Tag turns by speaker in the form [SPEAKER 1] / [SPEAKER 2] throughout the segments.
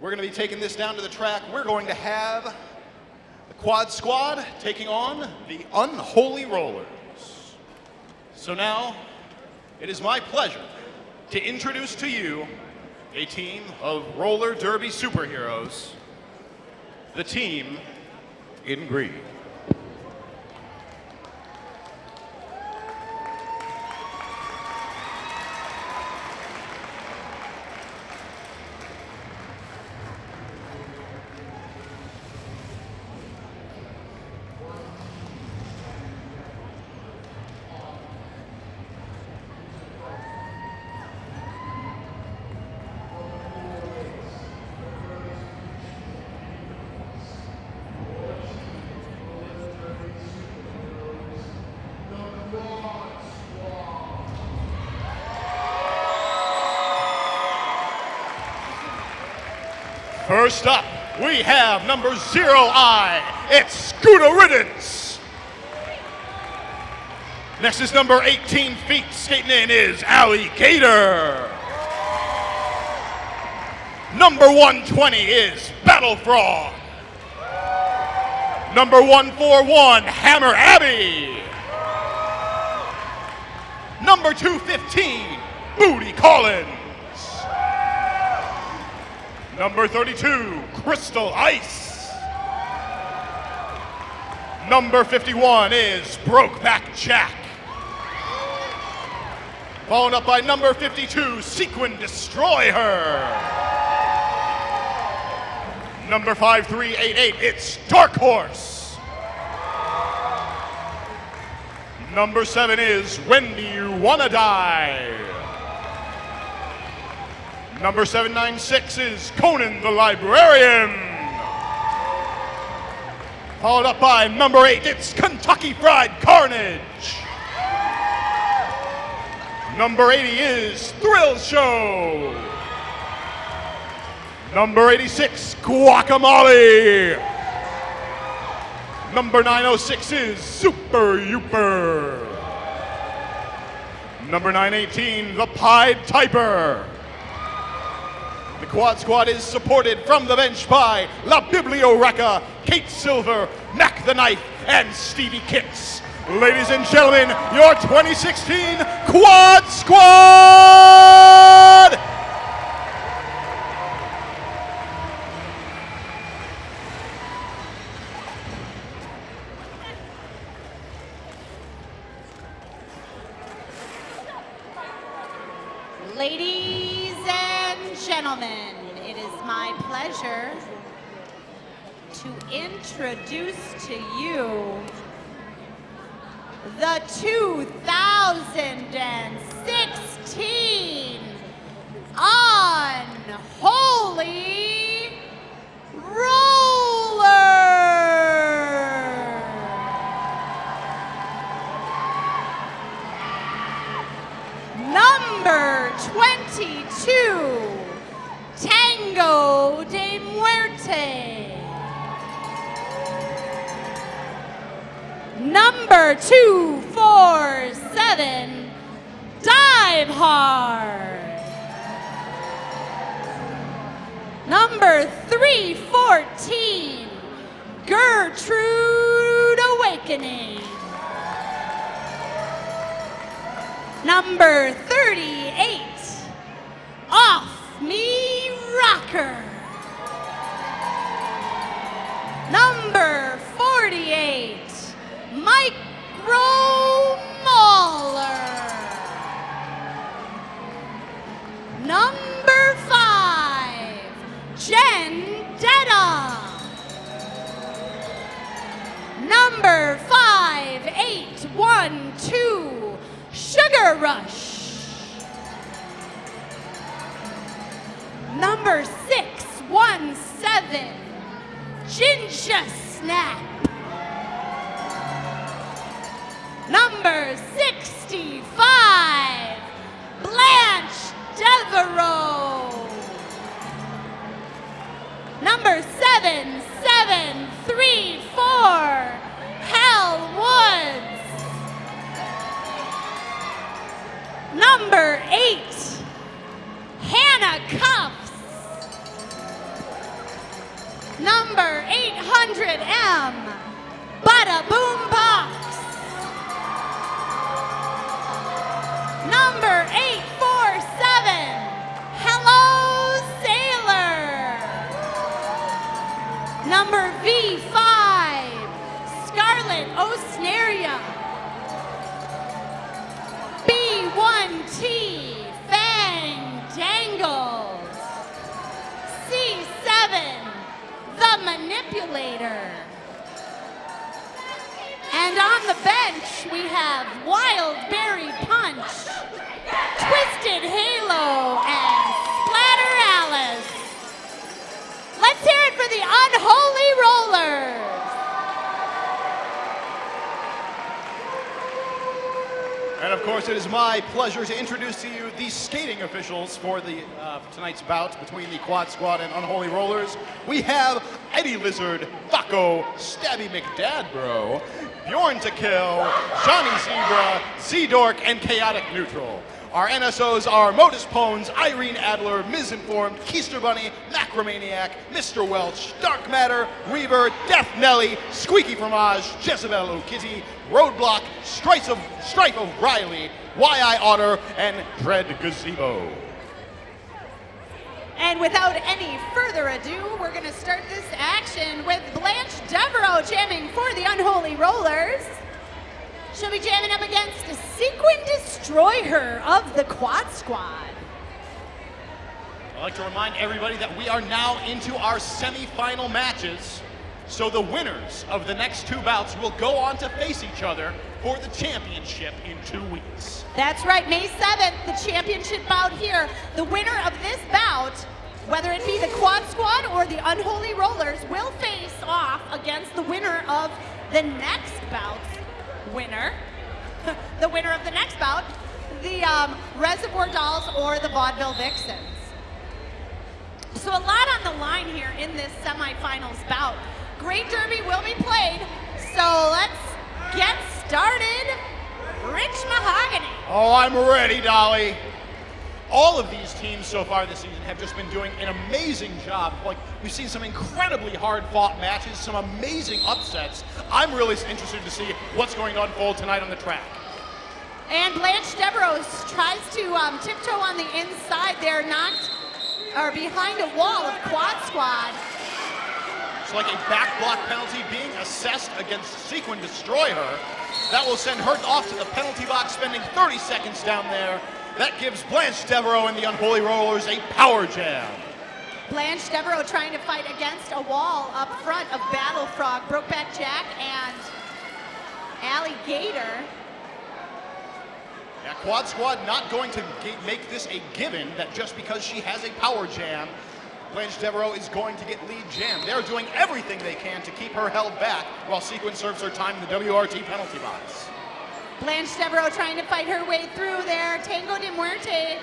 [SPEAKER 1] We're going to be taking this down to the track. We're going to have the Quad Squad taking on the Unholy Rollers. So now, it is my pleasure to introduce to you a team of roller derby superheroes, the team in green. First up, we have number 0I. It's Scooter Riddance. Next is number 18 feet. Skating in is Alligator. Number 120 is Battle Frog. Number 141, Hammer Abby. Number 215, Booty Collins. Number 32, Crystal Ice. Number 51 is Brokeback Jack. Followed up by number 52, Sequin Destroyer. Number 5388, it's Dark Horse. Number 7 is Wendy You Wanna Die. Number 796 is Conan the Librarian. Followed up by number 8, it's Kentucky Fried Carnage. Number 80 is Thrill Show. Number 86, Guacamole. Number 906 is Super Youper. Number 918, the Pied Typer. The Quad Squad is supported from the bench by La Biblioreca, Kate Silver, Mac the Knife, and Stevie Kicks. Ladies and gentlemen, your 2016 Quad Squad!
[SPEAKER 2] Ladies and gentlemen, it is my pleasure to introduce to you the 2016 Unholy Roller. Number 22, Tango de Muerte. Number 247, Dive Hard. Number 314, Gertrude Awakening. Number 38, Off Me Rocker. Number 48, Micro Mauler. Number 5, Gendetta. Number 5812, Sugar Rush. Number 617, Ginger Snap. Number 65, Blanche Devereaux. Number 7734, Hal Woods. Number 8, Hannah Cuffs. number 800M, Bada Boom Box. Number 847, Hello Sailor. Number V5, Scarlet Osnaria. B1T, Fang Dangles. C7, The Manipulator. And on the bench, we have Wild Berry Punch, Twisted Halo, and Splatter Alice. Let's hear it for the Unholy Rollers.
[SPEAKER 1] And of course, it is my pleasure to introduce to you the skating officials for the tonight's bout between the Quad Squad and Unholy Rollers. We have Eddie Lizard, Thaco, Stabby McDadbro, Bjorn to Kill, Johnny Zebra, Z-Dork, and Chaotic Neutral. Our NSOs are Modus Pones, Irene Adler, Misinformed, Keister Bunny, Macromaniac, Mr. Welch, Dark Matter, Reaver, Death Nelly, Squeaky Fromage, Jezebel O'Kitty, Roadblock, Strife of Riley, Y.I. Otter, and Dread Gazebo.
[SPEAKER 2] And without any further ado, we're going to start this action with Blanche Devereaux jamming for the Unholy Rollers. She'll be jamming up against Sequin Destroyer of the Quad Squad.
[SPEAKER 1] I'd like to remind everybody that we are now into our semi-final matches. So the winners of the next two bouts will go on to face each other for the championship in 2 weeks.
[SPEAKER 2] That's right, May 7th, the championship bout here. The winner of this bout, whether it be the Quad Squad or the Unholy Rollers, will face off against the winner of the next bout's winner. The winner of the next bout, the Reservoir Dolls or the Vaudeville Vixens. So a lot on the line here in this semifinals bout. Great Derby will be played, so let's get started. Rich Mahogany.
[SPEAKER 1] Oh, I'm ready, Dolly. All of these teams so far this season have just been doing an amazing job. Like, we've seen some incredibly hard-fought matches, some amazing upsets. I'm really interested to see what's going to unfold tonight on the track.
[SPEAKER 2] And Blanche Devereaux tries to tiptoe on the inside there, knocked or behind a wall of Quad Squad.
[SPEAKER 1] It's like a back block penalty being assessed against Sequin Destroyer. That will send her off to the penalty box, spending 30 seconds down there. That gives Blanche Devereaux and the Unholy Rollers a power jam.
[SPEAKER 2] Blanche Devereaux trying to fight against a wall up front of Battle Frog, Brokeback Jack, and Alligator.
[SPEAKER 1] Yeah, Quad Squad not going to make this a given that just because she has a power jam, Blanche Devereaux is going to get lead jam. They're doing everything they can to keep her held back while Sequin serves her time in the WRT penalty box.
[SPEAKER 2] Blanche Devereaux trying to fight her way through there. Tango de Muerte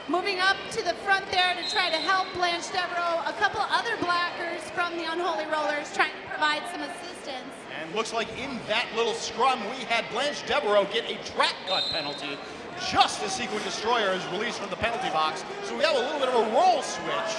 [SPEAKER 2] moving up to the front there to try to help Blanche Devereaux. A couple other blackers from the Unholy Rollers trying to provide some assistance.
[SPEAKER 1] And looks like in that little scrum, we had Blanche Devereaux get a track cut penalty just as Sequin Destroyer is released from the penalty box. So we have a little bit of a role switch.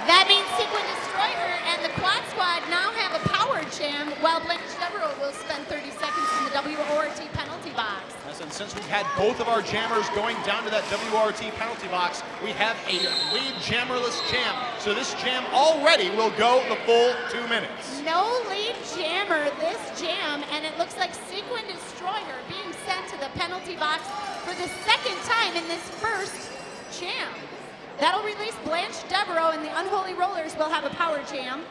[SPEAKER 2] That means Sequin Destroyer and the Quad Squad now have a power jam, while Blanche Devereaux will spend 30 seconds in the WRT penalty box.
[SPEAKER 1] Yes, and since we've had both of our jammers going down to that WRT penalty box, we have a lead jammerless jam. So this jam already will go the full 2 minutes.
[SPEAKER 2] No lead jammer this jam, and it looks like Sequin Destroyer being sent to the penalty box for the second time in this first jam. That'll release Blanche Devereaux, and the Unholy Rollers will have a power jam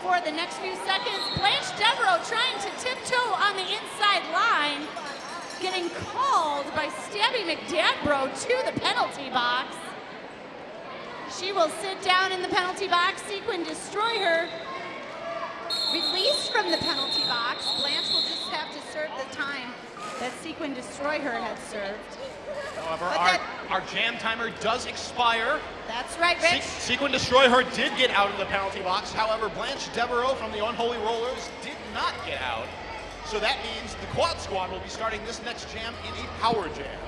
[SPEAKER 2] for the next few seconds. Blanche Devereaux trying to tiptoe on the inside line, getting called by Stabby McDadbro to the penalty box. She will sit down in the penalty box. Sequin Destroyer released from the penalty box. Blanche will just have to serve the time that Sequin Destroyer had served.
[SPEAKER 1] However, our jam timer does expire.
[SPEAKER 2] That's right, Rich.
[SPEAKER 1] Sequin Destroyer did get out of the penalty box. However, Blanche Devereaux from the Unholy Rollers did not get out. So that means the Quad Squad will be starting this next jam in a power jam.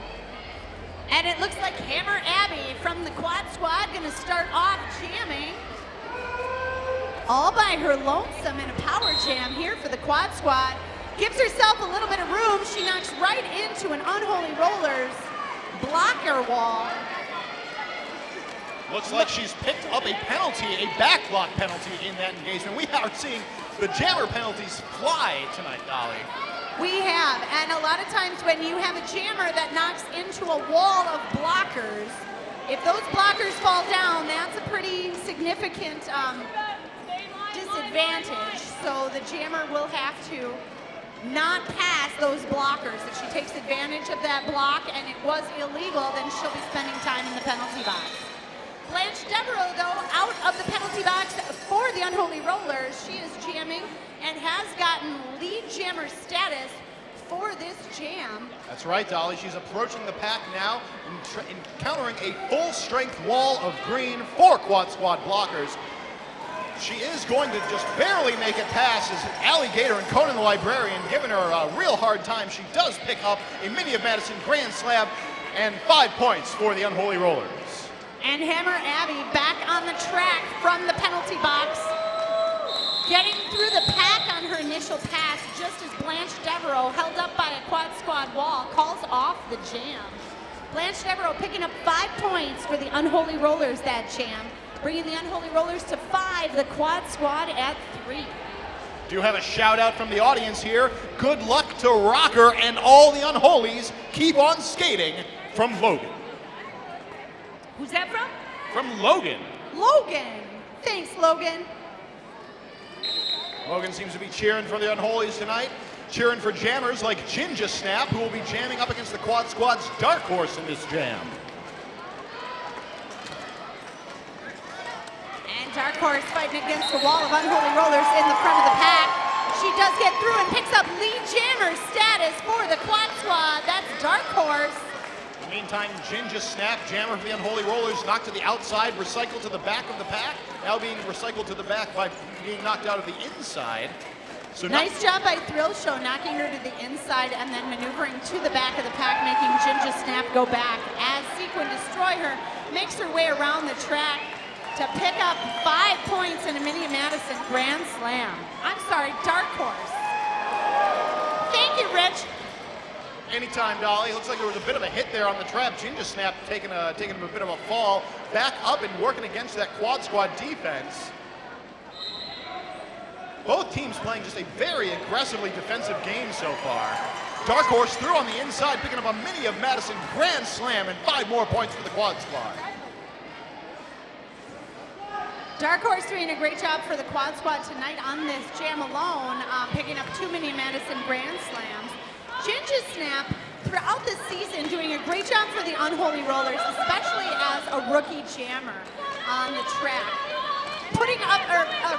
[SPEAKER 2] And it looks like Hammer Abby from the Quad Squad going to start off jamming all by her lonesome in a power jam here for the quad squad. Gives herself a little bit of room. She knocks right into an Unholy Rollers blocker wall.
[SPEAKER 1] Looks like she's picked up a penalty, a back block penalty in that engagement. We are seeing the jammer penalties fly tonight, Dolly.
[SPEAKER 2] We have, and a lot of times when you have a jammer that knocks into a wall of blockers, if those blockers fall down, that's a pretty significant disadvantage. So the jammer will have to not pass those blockers. If she takes advantage of that block and it was illegal, then she'll be spending time in the penalty box. Blanche Devereaux, though, out of the penalty box for the Unholy Rollers. She is jamming and has gotten lead jammer status for this jam.
[SPEAKER 1] That's right, Dolly. She's approaching the pack now, encountering a full-strength wall of green for quad squad blockers. She is going to just barely make it past as Alligator and Conan the Librarian giving her a real hard time. She does pick up a Mini of Madison Grand Slam and 5 points for the Unholy Rollers.
[SPEAKER 2] And Hammer Abby back on the track from the penalty box, getting through the pack on her initial pass just as Blanche Devereaux, held up by a quad squad wall, calls off the jam. Blanche Devereaux picking up 5 points for the Unholy Rollers that jam, bringing the Unholy Rollers to 5, the quad squad at 3.
[SPEAKER 1] Do have a shout out from the audience here. Good luck to Rocker and all the Unholies. Keep on skating, from Logan.
[SPEAKER 2] Who's that from?
[SPEAKER 1] From Logan.
[SPEAKER 2] Logan. Thanks, Logan.
[SPEAKER 1] Logan seems to be cheering for the Unholies tonight. Cheering for jammers like Ginger Snap, who will be jamming up against the quad squad's dark horse in this jam.
[SPEAKER 2] Dark Horse fighting against the wall of Unholy Rollers in the front of the pack. She does get through and picks up lead jammer status for the quad squad. That's Dark Horse.
[SPEAKER 1] In the meantime, Ginger Snap, jammer for the Unholy Rollers, knocked to the outside, recycled to the back of the pack. Now being recycled to the back by being knocked out of the inside. So
[SPEAKER 2] nice job by Thrill Show, knocking her to the inside and then maneuvering to the back of the pack, making Ginger Snap go back as Sequin Destroyer makes her way around the track to pick up 5 points in a Mini Madison Grand Slam. I'm sorry, Dark Horse. Thank you, Rich.
[SPEAKER 1] Anytime, Dolly. Looks like there was a bit of a hit there on the trap. Ginger Snap taking a bit of a fall. Back up and working against that quad squad defense. Both teams playing just a very aggressively defensive game so far. Dark Horse through on the inside, picking up a Mini of Madison Grand Slam and 5 more points for the quad squad.
[SPEAKER 2] Dark Horse doing a great job for the quad squad tonight on this jam alone, picking up 2 Mini Madison Grand Slams. Ginger Snap throughout the season doing a great job for the Unholy Rollers, especially as a rookie jammer on the track. Putting up,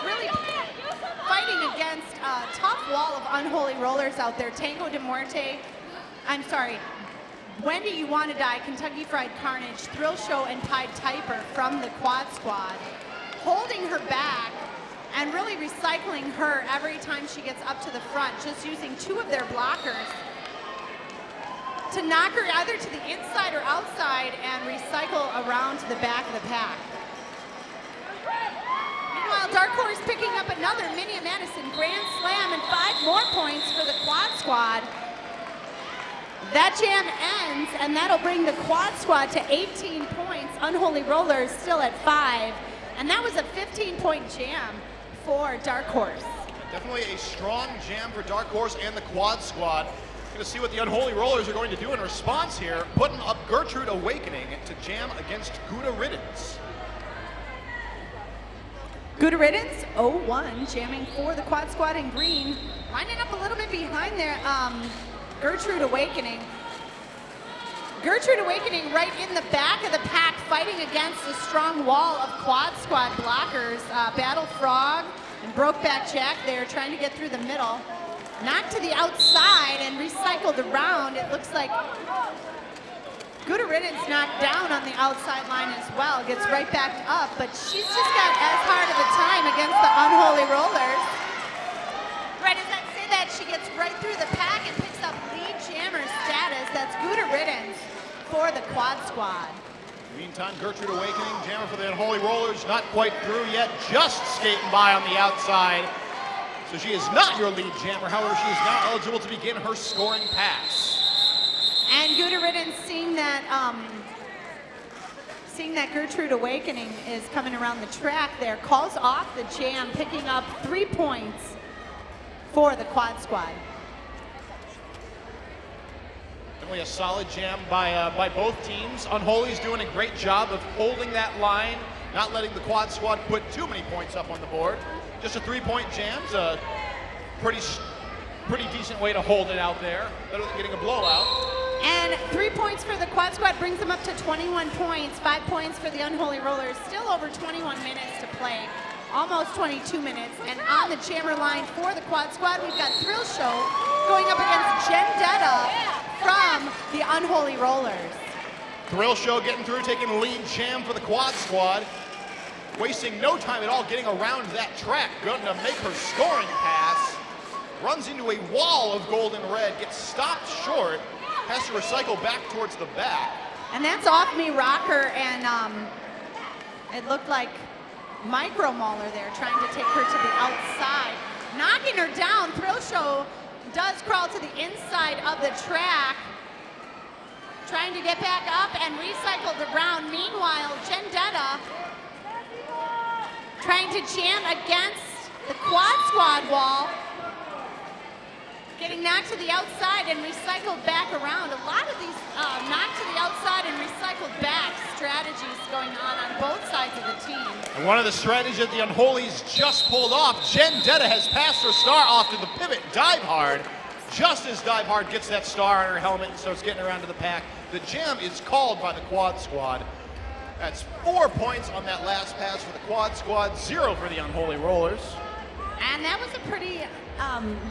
[SPEAKER 2] really fighting against a tough wall of Unholy Rollers out there. Tango de Muerte, When Do You Want to Die, Kentucky Fried Carnage, Thrill Show, and Pied Piper from the quad squad, holding her back and really recycling her every time she gets up to the front, just using 2 of their blockers to knock her either to the inside or outside and recycle around to the back of the pack. Meanwhile, Dark Horse picking up another Mini Madison Grand Slam and 5 more points for the quad squad. That jam ends, and that'll bring the quad squad to 18 points. Unholy Rollers still at 5. And that was a 15-point jam for Dark Horse.
[SPEAKER 1] Definitely a strong jam for Dark Horse and the quad squad. Going to see what the Unholy Rollers are going to do in response here, putting up Gertrude Awakening to jam against Gouda Riddance.
[SPEAKER 2] Gouda Riddance, 0-1, jamming for the quad squad in green. Lining up a little bit behind there, Gertrude Awakening. Gertrude Awakening right in the back of the pack, fighting against a strong wall of quad squad blockers. Battle Frog and Brokeback Jack there trying to get through the middle. Knocked to the outside and recycled around. It looks like Gouda Riddance knocked down on the outside line as well. Gets right back up, but she's just got as hard of a time against the Unholy Rollers. Right as I say that, she gets right through the pack and picks up lead jammer status. That's Gouda Riddance for the quad squad.
[SPEAKER 1] Meantime, Gertrude Awakening, jammer for the Unholy Rollers, not quite through yet, just skating by on the outside. So she is not your lead jammer, however, she is now eligible to begin her scoring pass.
[SPEAKER 2] And Guderidan, seeing that Gertrude Awakening is coming around the track there, calls off the jam, picking up 3 points for the quad squad.
[SPEAKER 1] Definitely a solid jam by both teams. Unholy's doing a great job of holding that line, not letting the quad squad put too many points up on the board. Just a 3-point jam's a pretty decent way to hold it out there, better than getting a blowout.
[SPEAKER 2] And 3 points for the quad squad brings them up to 21 points. 5 points for the Unholy Rollers. Still over 21 minutes to play. Almost 22 minutes. And on the jammer line for the quad squad, we've got Thrill Show going up against Vendetta from the Unholy Rollers.
[SPEAKER 1] Thrill Show getting through, taking the lead jam for the quad squad. Wasting no time at all getting around that track. Going to make her scoring pass. Runs into a wall of gold and red. Gets stopped short. Has to recycle back towards the back.
[SPEAKER 2] And that's off me rocker, and it looked like Micro Mauler there trying to take her to the outside. Knocking her down. Thrill Show does crawl to the inside of the track. Trying to get back up and recycle the ground. Meanwhile, Vendetta trying to jam against the quad squad wall. Getting knocked to the outside and recycled back around. A lot of these knocked to the outside and recycled back strategies going on both sides of the team.
[SPEAKER 1] And one of the strategies that the Unholies just pulled off, Vendetta has passed her star off to the pivot, Dive Hard. Just as Dive Hard gets that star on her helmet and starts getting around to the pack, the jam is called by the quad squad. That's 4 points on that last pass for the quad squad, 0 for the Unholy Rollers.
[SPEAKER 2] And that was a pretty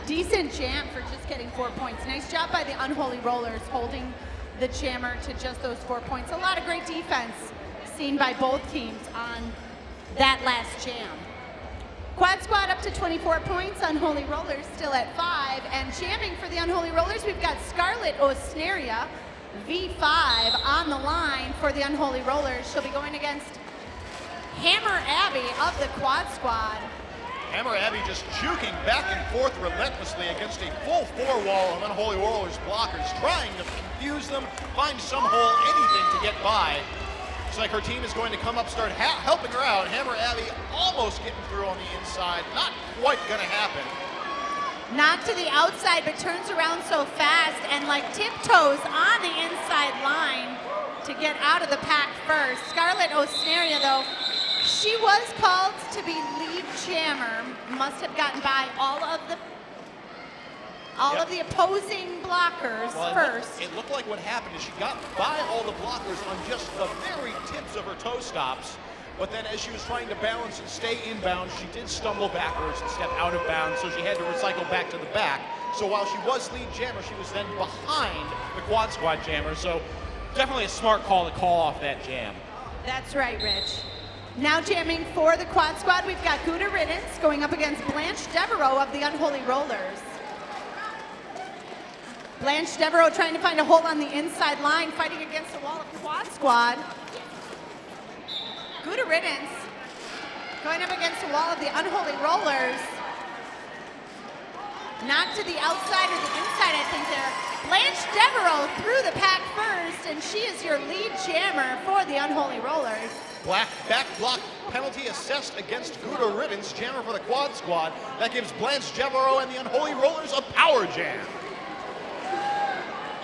[SPEAKER 2] decent jam for just getting 4 points. Nice job by the Unholy Rollers holding the jammer to just those 4 points. A lot of great defense seen by both teams on that last jam. Quad squad up to 24 points, Unholy Rollers still at 5. And jamming for the Unholy Rollers, we've got Scarlet Osneria, V5 on the line for the Unholy Rollers. She'll be going against Hammer Abby of the quad squad.
[SPEAKER 1] Hammer Abby just juking back and forth relentlessly against a full 4 wall of Unholy Rollers blockers, trying to confuse them, find some hole, anything to get by. Looks like her team is going to come up, start helping her out. Hammer Abby almost getting through on the inside, not quite gonna happen.
[SPEAKER 2] Knocked to the outside, but turns around so fast and like tiptoes on the inside line to get out of the pack first. Scarlet Osneria, though, she was called to be lead jammer. Must have gotten by all of the opposing blockers first.
[SPEAKER 1] It looked like what happened is she got by all the blockers on just the very tips of her toe stops. But then as she was trying to balance and stay inbound, she did stumble backwards and step out of bounds, so she had to recycle back to the back. So while she was lead jammer, she was then behind the quad squad jammer. So definitely a smart call to call off that jam.
[SPEAKER 2] That's right, Rich. Now jamming for the quad squad, we've got Gouda Riddance going up against Blanche Devereaux of the Unholy Rollers. Blanche Devereaux trying to find a hole on the inside line, fighting against the wall of quad squad. Gouda Riddance going up against the wall of the Unholy Rollers. Knocked to the outside or the inside, I think there. Blanche Devereaux through the pack first, and she is your lead jammer for the Unholy Rollers.
[SPEAKER 1] Back block penalty assessed against Gouda Riddance, jammer for the quad squad. That gives Blanche Devereaux and the Unholy Rollers a power jam.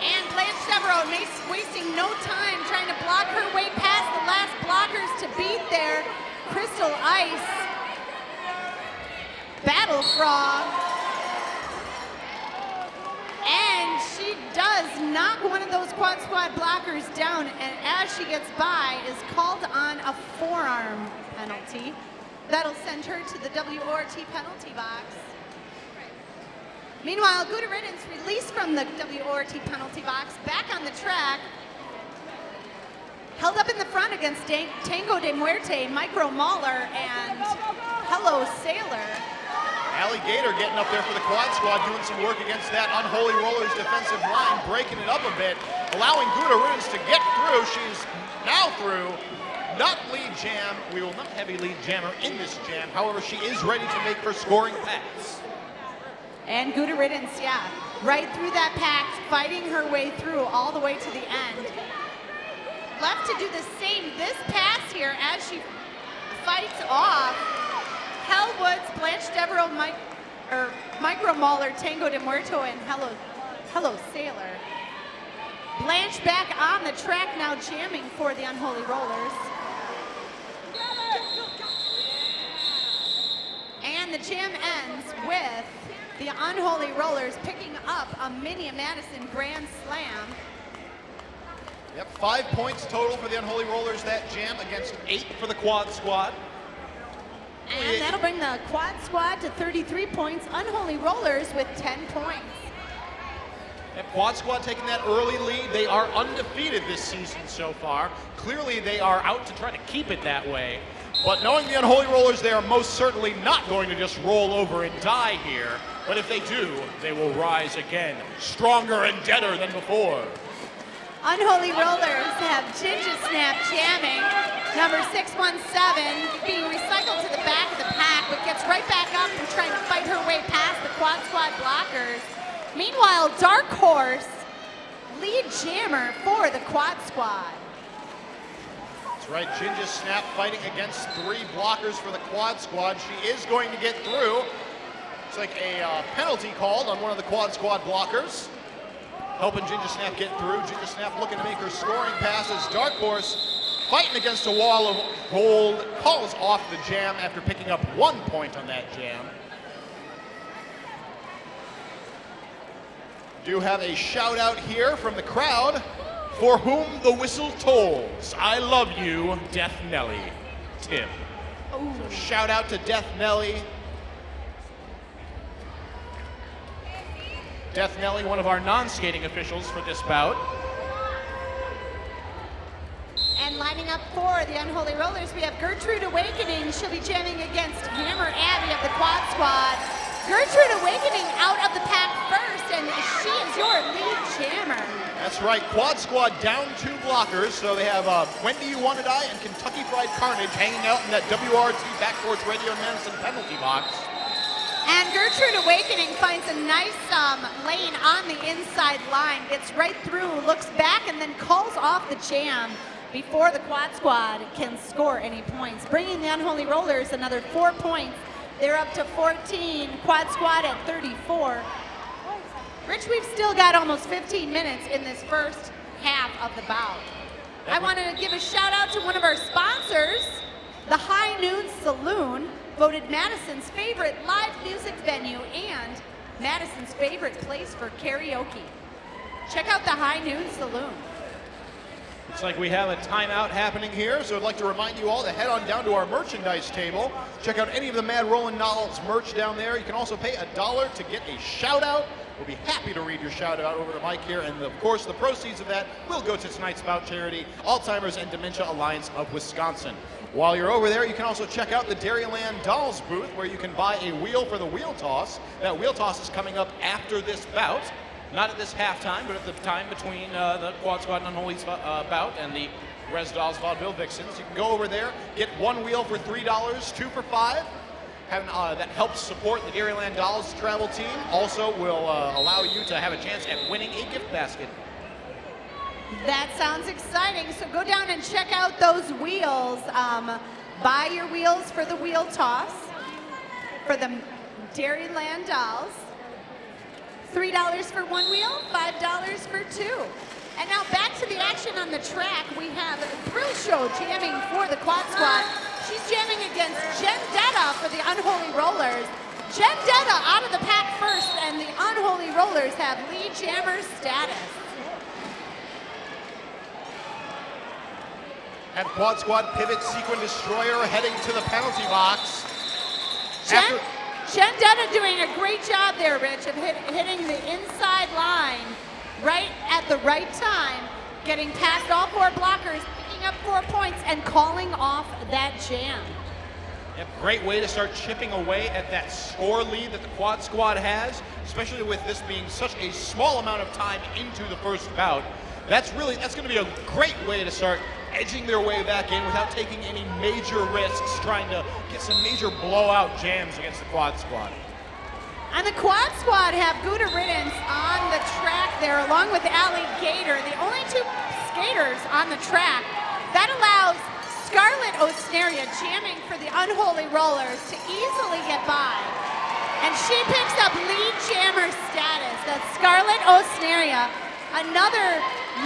[SPEAKER 2] And Blanche Devereaux wasting no time trying to block her way past the last blockers to beat there. Crystal Ice, Battle Frog. And she does knock one of those quad squad blockers down, and as she gets by is called on a forearm penalty. That'll send her to the WORT penalty box. Meanwhile, Gouda Riddance released from the WORT penalty box, back on the track. Held up in the front against Tango de Muerte, Micro Mauler, and Hello Sailor.
[SPEAKER 1] Alligator getting up there for the quad squad, doing some work against that Unholy Rollers defensive line, breaking it up a bit, allowing Gouda Riddance to get through through. She's now through. Not lead jam. We will not have a lead jammer in this jam. However, she is ready to make her scoring pass.
[SPEAKER 2] And good riddance, yeah. Right through that pack, fighting her way through all the way to the end. Left to do the same this pass here as she fights off Hellwood's Blanche Devereaux Micro Mauler Tango de Muerto and Hello Sailor. Blanche back on the track now jamming for the Unholy Rollers. And the jam ends with the Unholy Rollers picking up a Mini Madison Grand Slam.
[SPEAKER 1] Yep, 5 points total for the Unholy Rollers that jam against 8 for the Quad Squad.
[SPEAKER 2] And that'll bring the Quad Squad to 33 points. Unholy Rollers with 10 points.
[SPEAKER 1] Yep, Quad Squad taking that early lead. They are undefeated this season so far. Clearly they are out to try to keep it that way. But knowing the Unholy Rollers, they are most certainly not going to just roll over and die here. But if they do, they will rise again, stronger and deader than before.
[SPEAKER 2] Unholy Rollers have Ginger Snap jamming. Number 617 being recycled to the back of the pack, but gets right back up and trying to fight her way past the Quad Squad blockers. Meanwhile, Dark Horse, lead jammer for the Quad Squad.
[SPEAKER 1] That's right, Ginger Snap fighting against 3 blockers for the Quad Squad. She is going to get through. It's like a penalty called on one of the Quad Squad blockers. Helping Ginger Snap get through. Ginger Snap looking to make her scoring passes. Dark Horse fighting against a wall of gold. Calls off the jam after picking up 1 point on that jam. Do have a shout out here from the crowd. For whom the whistle tolls. I love you, Death Nelly. Tim. So shout out to Death Nelly. Death Nelly, one of our non-skating officials for this bout.
[SPEAKER 2] And lining up for the Unholy Rollers, we have Gertrude Awakening. She'll be jamming against Hammer Abby of the Quad Squad. Gertrude Awakening out of the pack first, and she is your lead jammer.
[SPEAKER 1] That's right, Quad Squad down 2 blockers, so they have When Do You Want to Die and Kentucky Fried Carnage hanging out in that WRT Backporch Radio Madison penalty box.
[SPEAKER 2] And Gertrude Awakening finds a nice lane on the inside line, gets right through, looks back, and then calls off the jam before the Quad Squad can score any points, bringing the Unholy Rollers another 4 points. They're up to 14, Quad Squad at 34. Rich, we've still got almost 15 minutes in this first half of the bout. I want to give a shout out to one of our sponsors, the High Noon Saloon, voted Madison's favorite live music venue and Madison's favorite place for karaoke. Check out the High Noon Saloon.
[SPEAKER 1] Looks like we have a timeout happening here, so I'd like to remind you all to head on down to our merchandise table. Check out any of the Mad Rollin' Novels merch down there. You can also pay $1 to get a shout out. We'll be happy to read your shout out over the mic here, and of course the proceeds of that will go to tonight's bout charity, Alzheimer's and Dementia Alliance of Wisconsin. While you're over there, you can also check out the Dairyland Dolls booth where you can buy a wheel for the wheel toss. That wheel toss is coming up after this bout. Not at this halftime, but at the time between the Quad Squad and Unholy's bout and the Res Dolls Vaudeville Vixens. You can go over there, get 1 wheel for $3, 2 for $5. That helps support the Dairyland Dolls travel team. Also will allow you to have a chance at winning a gift basket.
[SPEAKER 2] That sounds exciting. So go down and check out those wheels. Buy your wheels for the wheel toss for the Dairyland Dolls. $3 for 1 wheel, $5 for 2. And now back to the action on the track. We have Thrill Show jamming for the Quad Squad. She's jamming against Jen Detta for the Unholy Rollers. Jen Detta out of the pack first, and the Unholy Rollers have lead jammer status.
[SPEAKER 1] And Quad Squad pivot Sequin Destroyer heading to the penalty box.
[SPEAKER 2] Jen Detta doing a great job there, Rich, of hitting the inside line right at the right time, getting past all 4 blockers, picking up 4 points, and calling off that jam.
[SPEAKER 1] Yep, great way to start chipping away at that score lead that the Quad Squad has, especially with this being such a small amount of time into the first bout. That's going to be a great way to start edging their way back in without taking any major risks, trying to get some major blowout jams against the Quad Squad.
[SPEAKER 2] And the Quad Squad have Gouda Riddance on the track there, along with Alligator, the only two skaters on the track. That allows Scarlett Osneria, jamming for the Unholy Rollers, to easily get by. And she picks up lead jammer status. That's Scarlett Osneria, another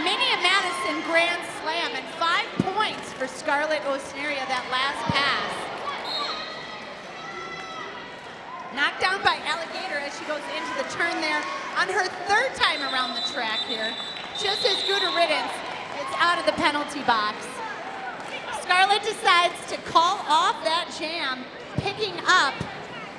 [SPEAKER 2] Mini Madison Grand Slam, and 5 points for Scarlett Osneria that last pass. Knocked down by Alligator as she goes into the turn there on her third time around the track here. Just as Gouda Riddance is out of the penalty box. Scarlett decides to call off that jam, picking up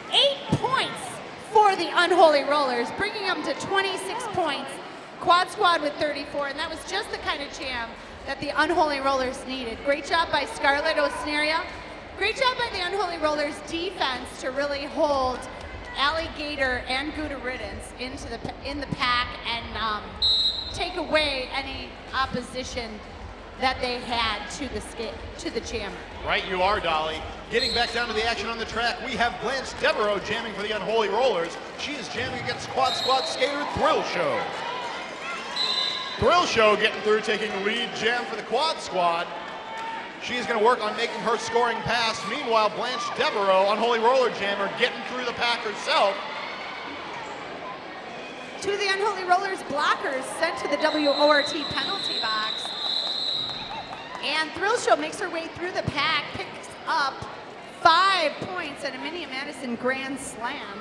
[SPEAKER 2] 8 points for the Unholy Rollers, bringing them to 26 points. Quad Squad with 34, and that was just the kind of jam that the Unholy Rollers needed. Great job by Scarlett Osneria. Great job by the Unholy Rollers defense to really hold Alligator and Gouda Riddance in the pack and take away any opposition that they had to the jammer.
[SPEAKER 1] Right you are, Dolly. Getting back down to the action on the track, we have Blanche Devereaux jamming for the Unholy Rollers. She is jamming against Quad Squad skater Thrill Show. Thrill Show getting through, taking lead jam for the Quad Squad. She is going to work on making her scoring pass. Meanwhile, Blanche Devereaux, Unholy Roller Jammer, getting through the pack herself.
[SPEAKER 2] Two of the Unholy Rollers blockers sent to the WORT penalty box. And Thrill Show makes her way through the pack, picks up 5 points at a Mini Madison Grand Slam.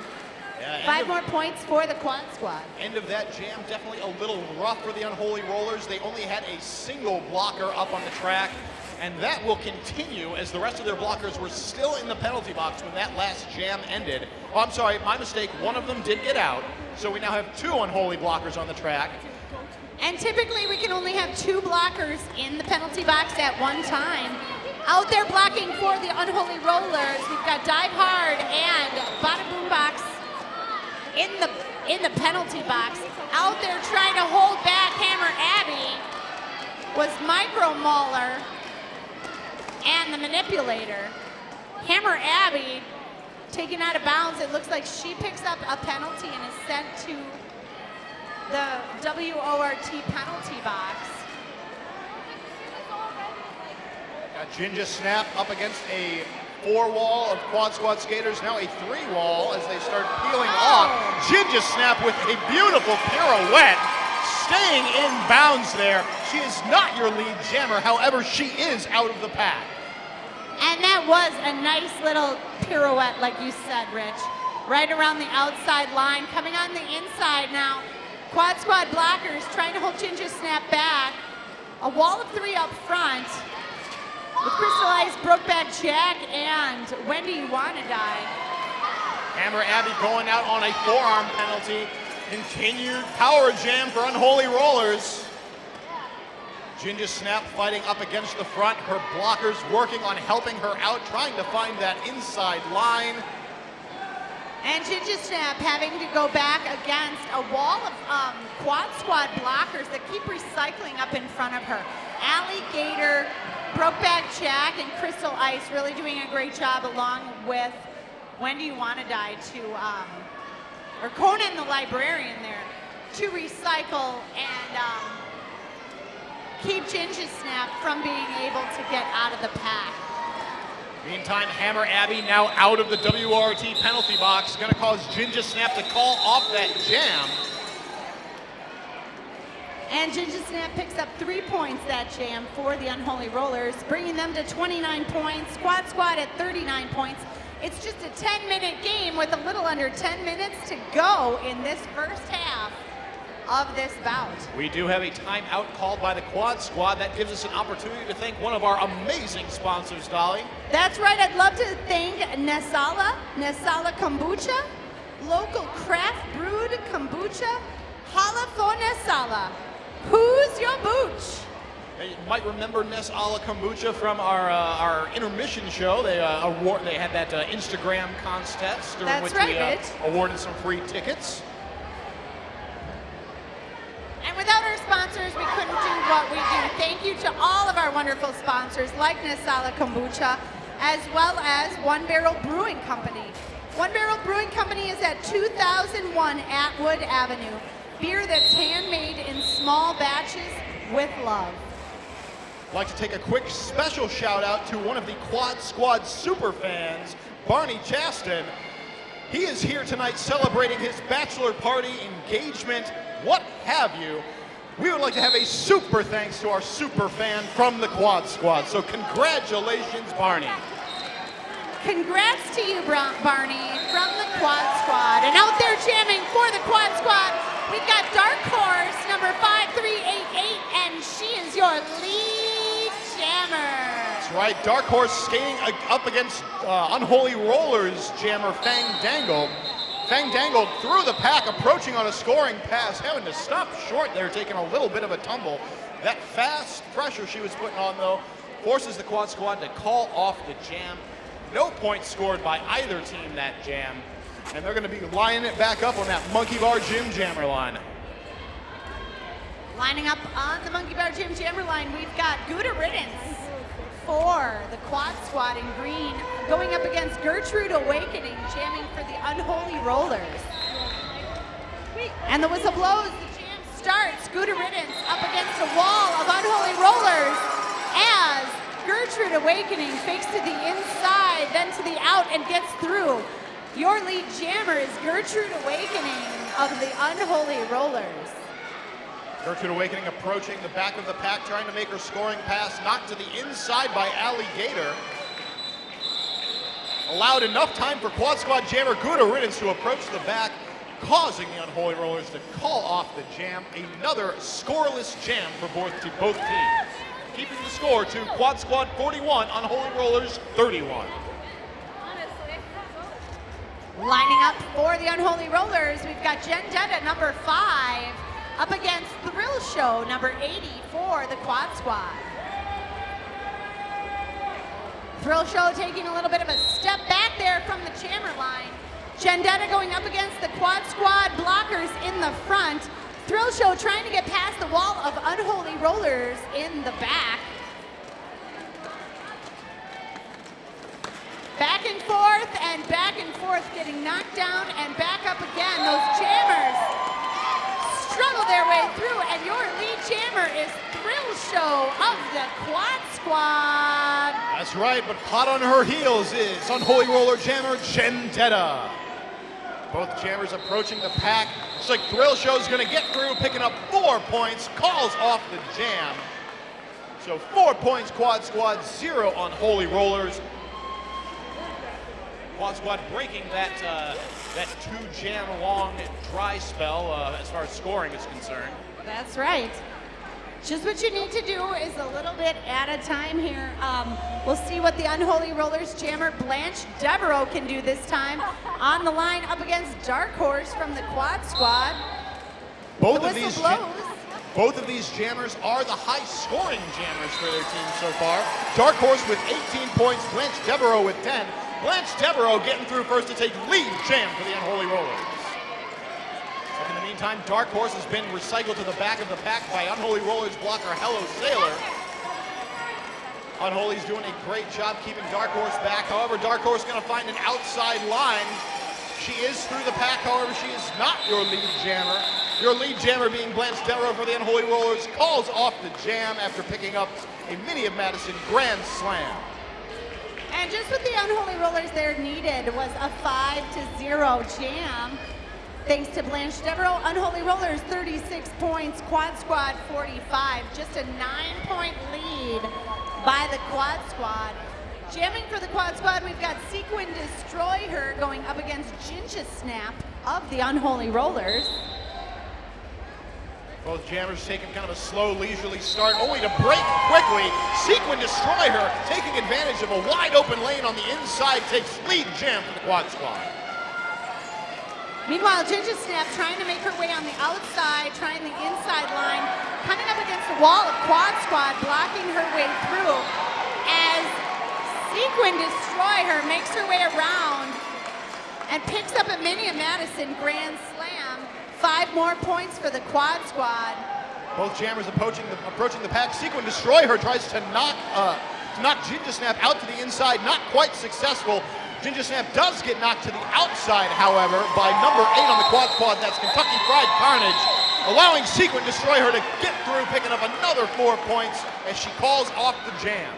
[SPEAKER 1] Yeah,
[SPEAKER 2] 5 more points for the Quad Squad.
[SPEAKER 1] End of that jam, definitely a little rough for the Unholy Rollers. They only had a single blocker up on the track, and that will continue as the rest of their blockers were still in the penalty box when that last jam ended. Oh, I'm sorry, my mistake. One of them did get out, so we now have 2 Unholy blockers on the track.
[SPEAKER 2] And typically we can only have 2 blockers in the penalty box at one time. Out there blocking for the Unholy Rollers, we've got Dive Hard and Bada Boombox in the penalty box. Out there trying to hold back Hammer Abby was Micro Mauler and the Manipulator. Hammer Abby taken out of bounds. It looks like she picks up a penalty and is sent to the WORT penalty box.
[SPEAKER 1] Got Ginger Snap up against a 4-wall of Quad Squad skaters, now a 3-wall as they start peeling off. Ginger Snap with a beautiful pirouette, staying in bounds there. She is not your lead jammer, however, she is out of the pack.
[SPEAKER 2] And that was a nice little pirouette, like you said, Rich. Right around the outside line, coming on the inside now. Quad Squad blockers trying to hold Ginger Snap back. A wall of 3 up front with Crystal Ice, Brokeback Jack, and Wendy You Wanna Die.
[SPEAKER 1] Hammer Abby going out on a forearm penalty. Continued power jam for Unholy Rollers. Ginger Snap fighting up against the front. Her blockers working on helping her out, trying to find that inside line.
[SPEAKER 2] And Ginger Snap having to go back against a wall of Quad Squad blockers that keep recycling up in front of her. Alligator, Brokeback Jack, and Crystal Ice really doing a great job along with Wendy You Wanna Die or Conan the Librarian there, to recycle and keep Ginger Snap from being able to get out of the pack.
[SPEAKER 1] Meantime, Hammer Abby now out of the WRT penalty box, going to cause Ginger Snap to call off that jam.
[SPEAKER 2] And Ginger Snap picks up 3 points that jam for the Unholy Rollers, bringing them to 29 points. Quad Squad at 39 points. It's just a 10-minute game with a little under 10 minutes to go in this first half of this bout.
[SPEAKER 1] We do have a timeout called by the Quad Squad. That gives us an opportunity to thank one of our amazing sponsors, Dolly.
[SPEAKER 2] That's right. I'd love to thank Nesala Kombucha, local craft brewed kombucha, Hala for Nesala. Who's your booch?
[SPEAKER 1] You might remember Nesala Kombucha from our intermission show. They had that Instagram contest during which we awarded some free tickets.
[SPEAKER 2] And without our sponsors, we couldn't do all of our wonderful sponsors like Nasala Kombucha, as well as One Barrel Brewing Company. One Barrel Brewing Company is at 2001 Atwood Avenue. Beer that's handmade in small batches with love.
[SPEAKER 1] I'd like to take a quick special shout out to one of the Quad Squad super fans, Barney Chaston. He is here tonight celebrating his bachelor party, engagement, what have you. We would like to have a super thanks to our super fan from the Quad Squad. So congratulations, Barney.
[SPEAKER 2] Congrats to you, Barney, from the Quad Squad. And out there jamming for the Quad Squad, we've got Dark Horse, number 5388, and she is your lead jammer.
[SPEAKER 1] That's right, Dark Horse skating up against Unholy Rollers jammer Fang Dangle. Fang Dangle through the pack, approaching on a scoring pass, having to stop short there, taking a little bit of a tumble. That fast pressure she was putting on, though, forces the Quad Squad to call off the jam. No points scored by either team that jam, and they're going to be lining it back up on that Monkey Bar Gym Jammer line.
[SPEAKER 2] Lining up on the Monkey Bar Gym Jammer line, we've got Gouda Riddance for the Quad Squad in green, going up against Gertrude Awakening, jamming for the Unholy Rollers. And the whistle blows, the jam starts. Gouda Riddance up against a wall of Unholy Rollers as Gertrude Awakening fakes to the inside, then to the out, and gets through. Your lead jammer is Gertrude Awakening of the Unholy Rollers.
[SPEAKER 1] Gertrude Awakening approaching the back of the pack, trying to make her scoring pass, knocked to the inside by Alligator. Allowed enough time for Quad Squad jammer Gouda Riddance to approach the back, causing the Unholy Rollers to call off the jam. Another scoreless jam for both teams. Keeping the score to Quad Squad 41, Unholy Rollers 31.
[SPEAKER 2] Lining up for the Unholy Rollers, we've got Jendetta, number 5, up against Thrill Show, number 80 for the Quad Squad. Thrill Show taking a little bit of a step back there from the jammer line. Jendetta going up against the Quad Squad blockers in the front. Thrill Show trying to get past the wall of Unholy Rollers in the back. Back and forth, getting knocked down and back up again. Those jammers struggle their way through, and your lead jammer is Thrill Show of the Quad Squad.
[SPEAKER 1] That's right, but hot on her heels is Unholy Roller jammer Jendetta. Both jammers approaching the pack. Looks like Thrill Show's gonna get through, picking up 4 points, calls off the jam. So 4 points Quad Squad, 0 Unholy Rollers. Quad Squad breaking that 2-jam long dry spell as far as scoring is concerned.
[SPEAKER 2] That's right. Just what you need to do is a little bit at a time here. We'll see what the Unholy Rollers jammer Blanche Devereaux can do this time. On the line up against Dark Horse from the Quad Squad.
[SPEAKER 1] Both of these jammers are the high-scoring jammers for their team so far. Dark Horse with 18 points, Blanche Devereaux with 10. Blanche Devereaux getting through first to take lead jam for the Unholy Rollers. In the meantime, Dark Horse has been recycled to the back of the pack by Unholy Rollers blocker Hello Sailor. Unholy's doing a great job keeping Dark Horse back. However, Dark Horse going to find an outside line. She is through the pack, however, she is not your lead jammer. Your lead jammer being Blanche Devereaux for the Unholy Rollers calls off the jam after picking up a Mini of Madison Grand Slam.
[SPEAKER 2] And just what the Unholy Rollers there needed was a 5-0 jam. Thanks to Blanche Devereaux, Unholy Rollers 36 points, Quad Squad 45. Just a 9-point lead by the Quad Squad. Jamming for the Quad Squad, we've got Sequin Destroy Her going up against Ginger Snap of the Unholy Rollers.
[SPEAKER 1] Both jammers taking kind of a slow, leisurely start, only to break quickly. Sequin Destroy Her, taking advantage of a wide open lane on the inside, takes lead jam for the Quad Squad.
[SPEAKER 2] Meanwhile, Ginger Snap trying to make her way on the outside, trying the inside line, coming up against the wall of Quad Squad, blocking her way through as Sequin Destroy Her makes her way around and picks up a Mini of Madison Grand Slam. 5 more points for the Quad Squad.
[SPEAKER 1] Both jammers approaching the pack. Sequin Destroyer tries to knock Ginger Snap out to the inside. Not quite successful. Ginger Snap does get knocked to the outside, however, by number 8 on the quad squad. That's Kentucky Fried Carnage, allowing Sequin Destroyer to get through, picking up another 4 points as she calls off the jam.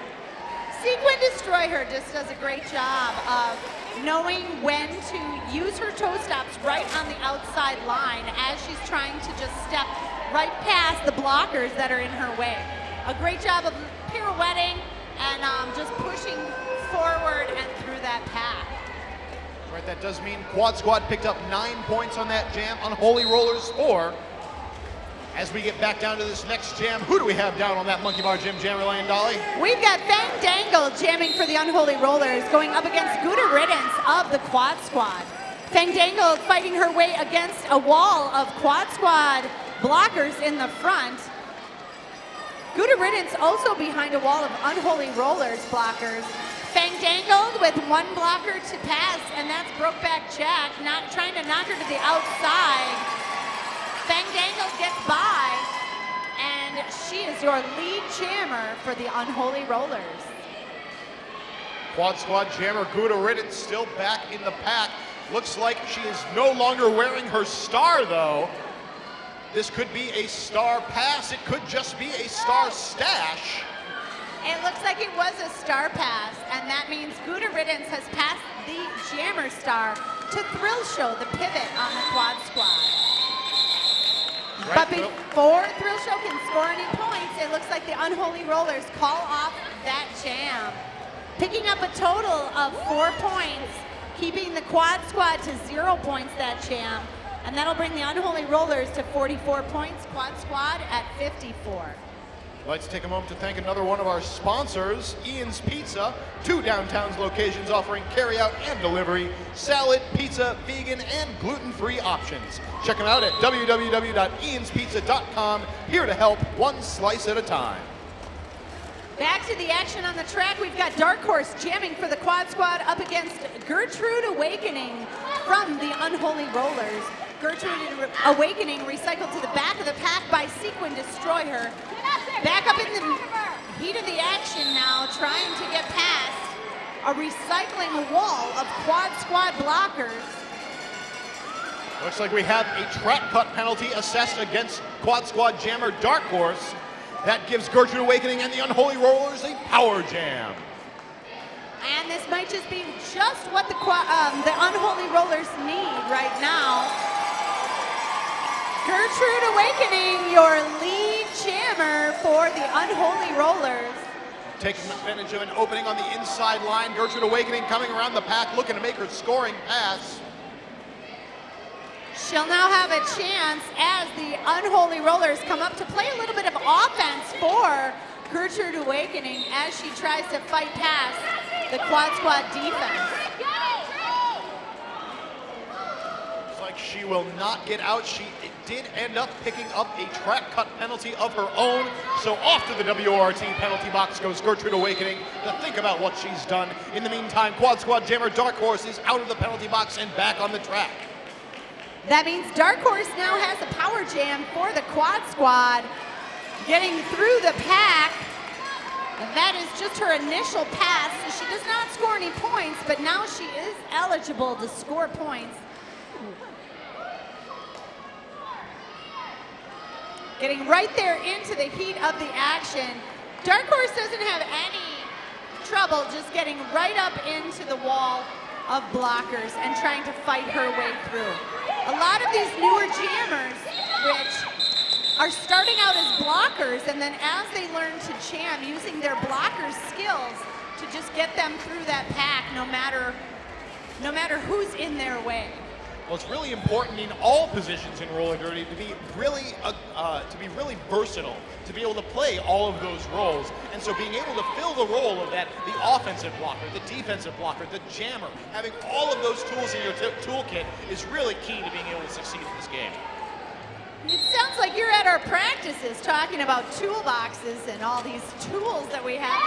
[SPEAKER 2] Sequin Destroyer just does a great job of knowing when to use her toe stops right on the outside line as she's trying to just step right past the blockers that are in her way. A great job of pirouetting and just pushing forward and through that pack.
[SPEAKER 1] Right, that does mean Quad Squad picked up 9 points on that jam. Unholy Rollers 4. As we get back down to this next jam, who do we have down on that Monkey Bar Jam, Jammerlane and Dolly?
[SPEAKER 2] We've got Fang Dangle jamming for the Unholy Rollers, going up against Gouda Riddance of the Quad Squad. Fang Dangle fighting her way against a wall of Quad Squad blockers in the front. Gouda Riddance also behind a wall of Unholy Rollers blockers. Fang Dangled with 1 blocker to pass, and that's Brokeback Jack, not trying to knock her to the outside. Fang Dangle gets by, and she is your lead jammer for the Unholy Rollers.
[SPEAKER 1] Quad Squad jammer Gouda Riddance still back in the pack. Looks like she is no longer wearing her star, though. This could be a star pass. It could just be a star stash.
[SPEAKER 2] It looks like it was a star pass, and that means Gouda Riddance has passed the jammer star to Thrill Show, the pivot on the Quad Squad.
[SPEAKER 1] Right,
[SPEAKER 2] But before Thrill Show can score any points, it looks like the Unholy Rollers call off that jam, picking up a total of 4 points, keeping the Quad Squad to 0 points that jam, and that'll bring the Unholy Rollers to 44 points, Quad Squad at 54.
[SPEAKER 1] I'd like to take a moment to thank another one of our sponsors, Ian's Pizza, 2 downtown's locations offering carry-out and delivery, salad, pizza, vegan, and gluten-free options. Check them out at www.ianspizza.com, here to help 1 slice at a time.
[SPEAKER 2] Back to the action on the track, we've got Dark Horse jamming for the Quad Squad up against Gertrude Awakening from the Unholy Rollers. Gertrude Awakening recycled to the back of the pack by Sequin Destroyer. Back up in the heat of the action now, trying to get past a recycling wall of Quad Squad blockers.
[SPEAKER 1] Looks like we have a track cut penalty assessed against Quad Squad jammer Dark Horse. That gives Gertrude Awakening and the Unholy Rollers a power jam.
[SPEAKER 2] And this might just be just what the Unholy Rollers need right now. Gertrude Awakening, your lead jammer for the Unholy Rollers.
[SPEAKER 1] Taking advantage of an opening on the inside line, Gertrude Awakening coming around the pack, looking to make her scoring pass.
[SPEAKER 2] She'll now have a chance as the Unholy Rollers come up to play a little bit of offense for Gertrude Awakening as she tries to fight past the Quad Squad defense.
[SPEAKER 1] Looks like she will not get out. She did end up picking up a track cut penalty of her own. So off to the WRT penalty box goes Gertrude Awakening to think about what she's done. In the meantime, Quad Squad jammer Dark Horse is out of the penalty box and back on the track.
[SPEAKER 2] That means Dark Horse now has a power jam for the Quad Squad, getting through the pack. And that is just her initial pass. So she does not score any points, but now she is eligible to score points. Getting right there into the heat of the action. Dark Horse doesn't have any trouble just getting right up into the wall of blockers and trying to fight her way through. A lot of these newer jammers, which are starting out as blockers, and then as they learn to jam, using their blocker skills to just get them through that pack, no matter who's in their way.
[SPEAKER 1] Well, it's really important in all positions in roller derby to be really versatile, to be able to play all of those roles. And so being able to fill the role of that, the offensive blocker, the defensive blocker, the jammer, having all of those tools in your toolkit is really key to being able to succeed in this game.
[SPEAKER 2] It sounds like you're at our practices talking about toolboxes and all these tools that we have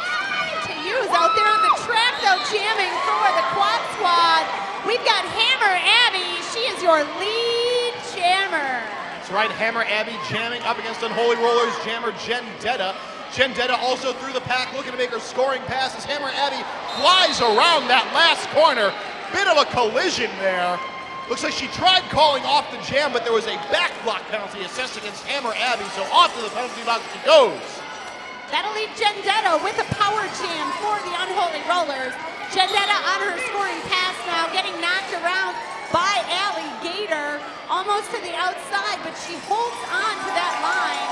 [SPEAKER 2] to use out there on the track, though, jamming for the Quad Squad. We've got Hammer Abby. She is your lead jammer.
[SPEAKER 1] That's right, Hammer Abby jamming up against Unholy Rollers jammer Jendetta. Jendetta also through the pack, looking to make her scoring pass as Hammer Abby flies around that last corner. Bit of a collision there. Looks like she tried calling off the jam, but there was a back block penalty assessed against Hammer Abby, so off to the penalty box she goes.
[SPEAKER 2] That'll leave Jendetta with a power jam for the Unholy Rollers. Jendetta on her scoring pass now, getting knocked around by Alligator, almost to the outside, but she holds on to that line.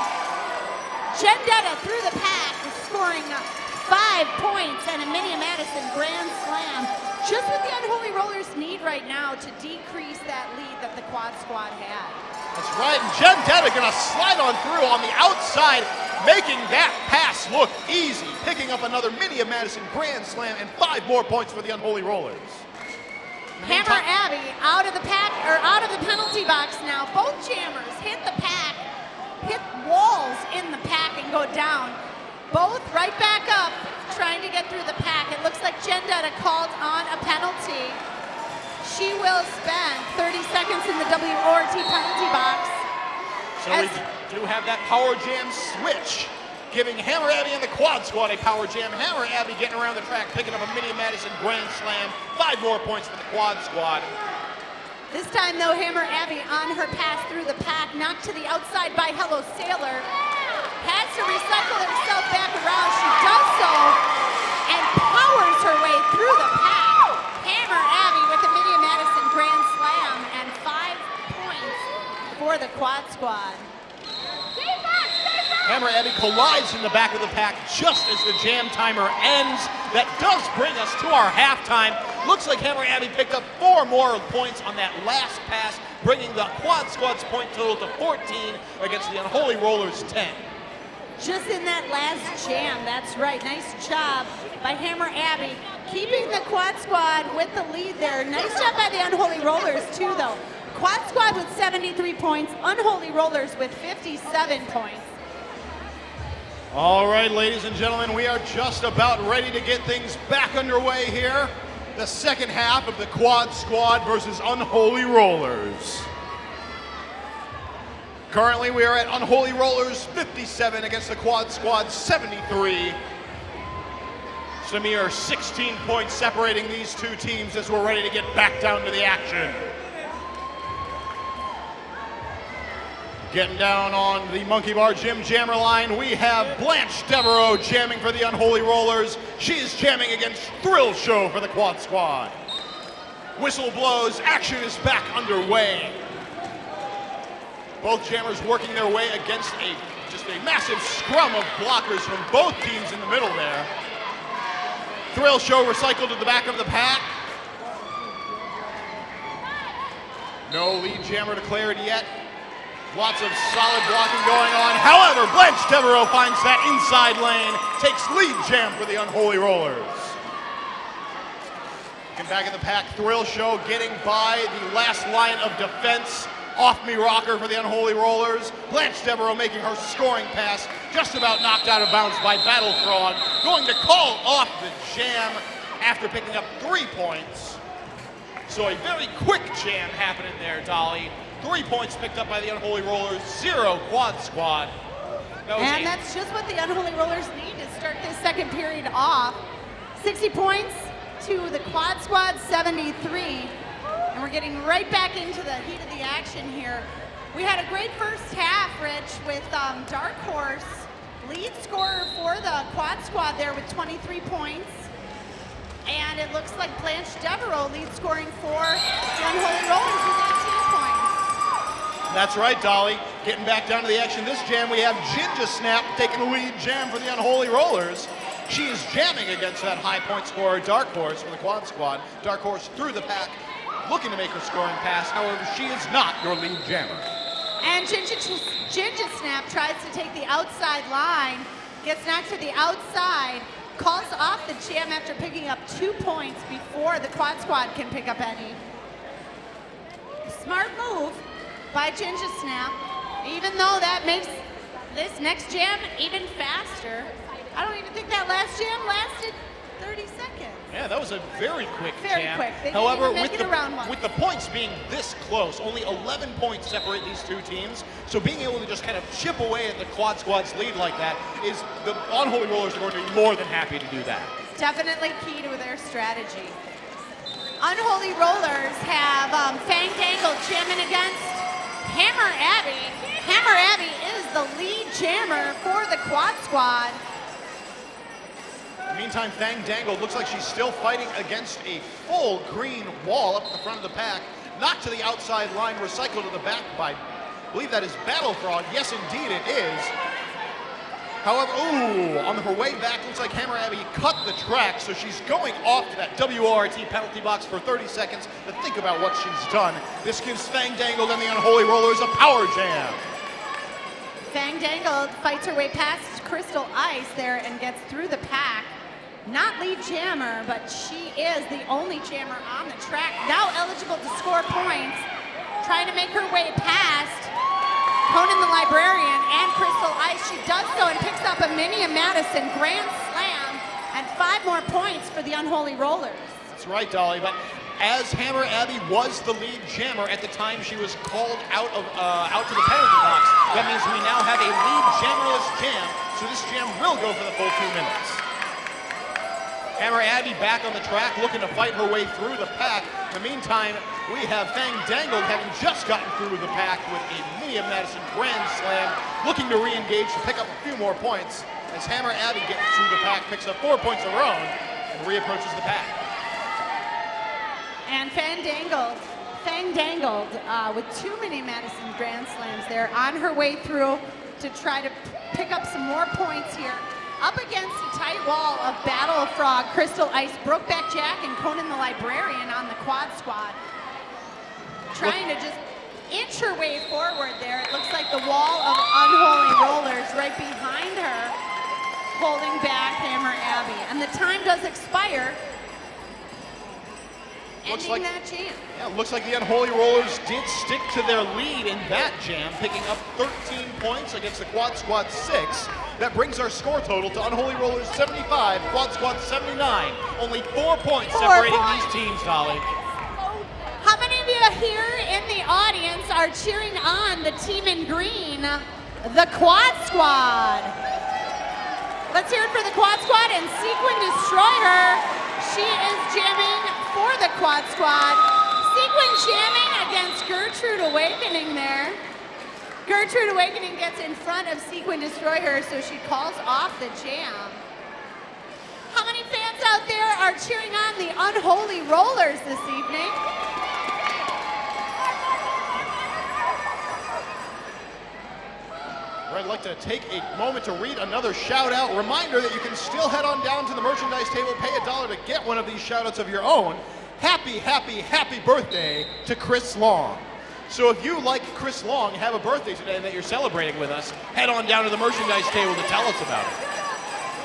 [SPEAKER 2] Jendetta through the pack is scoring 5 points and a Mini Madison Grand Slam. Just what the Unholy Rollers need right now to decrease that lead that the Quad Squad had.
[SPEAKER 1] That's right, and Jendetta gonna slide on through on the outside, making that pass look easy, picking up another Mini Madison Grand Slam and 5 more points for the Unholy Rollers.
[SPEAKER 2] Hammer Abby out of the pack, or out of the penalty box now. Both jammers hit the pack, hit walls in the pack and go down. Both right back up, trying to get through the pack. It looks like Jendetta called on a penalty. She will spend 30 seconds in the WORT penalty box.
[SPEAKER 1] So we do have that power jam switch, giving Hammer Abby and the Quad Squad a power jam. Hammer Abby getting around the track, picking up a Mini Madison Grand Slam. 5 more points for the Quad Squad.
[SPEAKER 2] This time though, Hammer Abby on her pass through the pack, knocked to the outside by Hello Sailor. Has to recycle herself back around. She does so and powers her way through the pack. Hammer Abby with a Mini Madison Grand Slam and 5 points for the Quad Squad.
[SPEAKER 1] Hammer Abby collides in the back of the pack just as the jam timer ends. That does bring us to our halftime. Looks like Hammer Abby picked up 4 more points on that last pass, bringing the Quad Squad's point total to 14 against the Unholy Rollers 10.
[SPEAKER 2] Just in that last jam, that's right. Nice job by Hammer Abby, keeping the Quad Squad with the lead there. Nice job by the Unholy Rollers too though. Quad Squad with 73 points, Unholy Rollers with 57 points.
[SPEAKER 1] All right, ladies and gentlemen, we are just about ready to get things back underway here. The second half of the Quad Squad versus Unholy Rollers. Currently, we are at Unholy Rollers 57 against the Quad Squad 73. It's a mere 16 points separating these two teams as we're ready to get back down to the action. Getting down on the Monkey Bar Gym Jammer line, we have Blanche Devereaux jamming for the Unholy Rollers. She is jamming against Thrill Show for the Quad Squad. Whistle blows, action is back underway. Both jammers working their way against just a massive scrum of blockers from both teams in the middle there. Thrill Show recycled to the back of the pack. No lead jammer declared yet. Lots of solid blocking going on. However, Blanche Devereaux finds that inside lane, takes lead jam for the Unholy Rollers. Getting back in the pack, Thrill Show getting by the last line of defense. Off me rocker for the Unholy Rollers. Blanche Devereaux making her scoring pass, just about knocked out of bounds by Battle Frog. Going to call off the jam after picking up 3 points. So a very quick jam happening there, Dolly. 3 points picked up by the Unholy Rollers, 0 Quad Squad.
[SPEAKER 2] And that's just what the Unholy Rollers need to start this second period off. 60 points to the Quad Squad, 73. And we're getting right back into the heat of the action here. We had a great first half, Rich, with Dark Horse, lead scorer for the Quad Squad there with 23 points. And it looks like Blanche Devereaux lead scoring for the Unholy Rollers with 18 points.
[SPEAKER 1] That's right, Dolly. Getting back down to the action this jam, we have Ginger Snap taking the lead jam for the Unholy Rollers. She is jamming against that high point scorer, Dark Horse, for the Quad Squad. Dark Horse through the pack, looking to make her scoring pass. However, she is not your lead jammer.
[SPEAKER 2] And Ginger Snap tries to take the outside line, gets knocked to the outside, calls off the jam after picking up 2 points before the Quad Squad can pick up any. Smart move by Ginger Snap, even though that makes this next jam even faster. I don't even think that last jam lasted 30 seconds.
[SPEAKER 1] Yeah, that was a very quick
[SPEAKER 2] Very
[SPEAKER 1] jam.
[SPEAKER 2] quick. They didn't
[SPEAKER 1] However,
[SPEAKER 2] even make it around one.
[SPEAKER 1] with the points being this close, only 11 points separate these two teams. So being able to just kind of chip away at the Quad Squad's lead like that is the Unholy Rollers are going to be more than happy to do that.
[SPEAKER 2] Definitely key to their strategy. Unholy Rollers have Fang Dangle jamming against Hammer Abby. Hammer Abby is the lead jammer for the Quad Squad.
[SPEAKER 1] Meantime, Fang Dangle looks like she's still fighting against a full green wall up at the front of the pack. Knocked to the outside line, recycled to the back by, I believe that is Battle Frog. Yes, indeed it is. However, ooh, on her way back, looks like Hammer Abby cut the track, so she's going off to that WRT penalty box for 30 seconds to think about what she's done. This gives Fang Dangle and the Unholy Rollers a power jam.
[SPEAKER 2] Fang Dangle fights her way past Crystal Ice there and gets through the pack. Not lead jammer, but she is the only jammer on the track. Now eligible to score points. Trying to make her way past Conan the Librarian and Crystal Ice. She does so and picks up a Minia Madison Grand Slam and 5 more points for the Unholy Rollers.
[SPEAKER 1] That's right, Dolly, but as Hammer Abby was the lead jammer at the time she was called out to the penalty box, that means we now have a lead jammerless jam, so this jam will go for the full 2 minutes. Hammer Abby back on the track, looking to fight her way through the pack. In the meantime, we have Fang Dangle having just gotten through the pack with a Minia Madison Grand Slam, looking to re-engage to pick up a few more points. As Hammer Abby gets through the pack, picks up 4 points of her own, and reapproaches the pack.
[SPEAKER 2] And Fang Dangled with 2 Minia Madison Grand Slams there, on her way through to try to pick up some more points here. Up against a tight wall of Battle Frog, Crystal Ice, Brokeback Jack, and Conan the Librarian on the Quad Squad. Trying to just inch her way forward there. It looks like the wall of Unholy Rollers right behind her, holding back Hammer Abby. And the time does expire, ending that jam.
[SPEAKER 1] Yeah, looks like the Unholy Rollers did stick to their lead in that jam, picking up 13 points against the Quad Squad 6. That brings our score total to Unholy Rollers 75, Quad Squad 79. Only 4 points separating these teams, Dolly.
[SPEAKER 2] How many of you here in the audience are cheering on the team in green, the Quad Squad? Let's hear it for the Quad Squad and Sequin Destroyer. She is jamming for the Quad Squad. Sequin jamming against Gertrude Awakening there. Gertrude Awakening gets in front of Sequin Destroyer, so she calls off the jam. How many fans out there are cheering on the Unholy Rollers this evening?
[SPEAKER 1] I'd like to take a moment to read another shout out. Reminder that you can still head on down to the merchandise table, pay $1 to get one of these shout outs of your own. Happy, happy, happy birthday to Chris Long. So if you, like Chris Long, have a birthday today that you're celebrating with us, head on down to the merchandise table to tell us about it.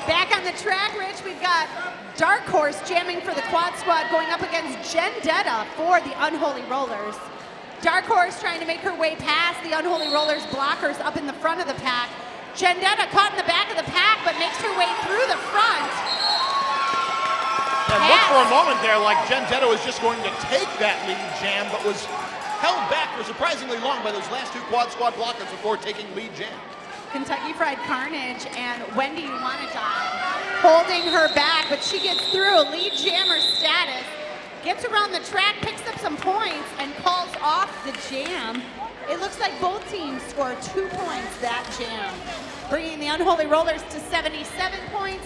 [SPEAKER 2] Back on the track, Rich, we've got Dark Horse jamming for the Quad Squad, going up against Vendetta for the Unholy Rollers. Dark Horse trying to make her way past the Unholy Rollers blockers up in the front of the pack. Vendetta caught in the back of the pack, but makes her way through the front.
[SPEAKER 1] And looked for a moment there like Vendetta was just going to take that lead jam, but was held back for surprisingly long by those last 2 Quad Squad blockers before taking lead jam.
[SPEAKER 2] Kentucky Fried Carnage and Wendy Wanna Die holding her back, but she gets through lead jammer status, gets around the track, picks up some points, and calls off the jam. It looks like both teams score 2 points that jam, bringing the Unholy Rollers to 77 points,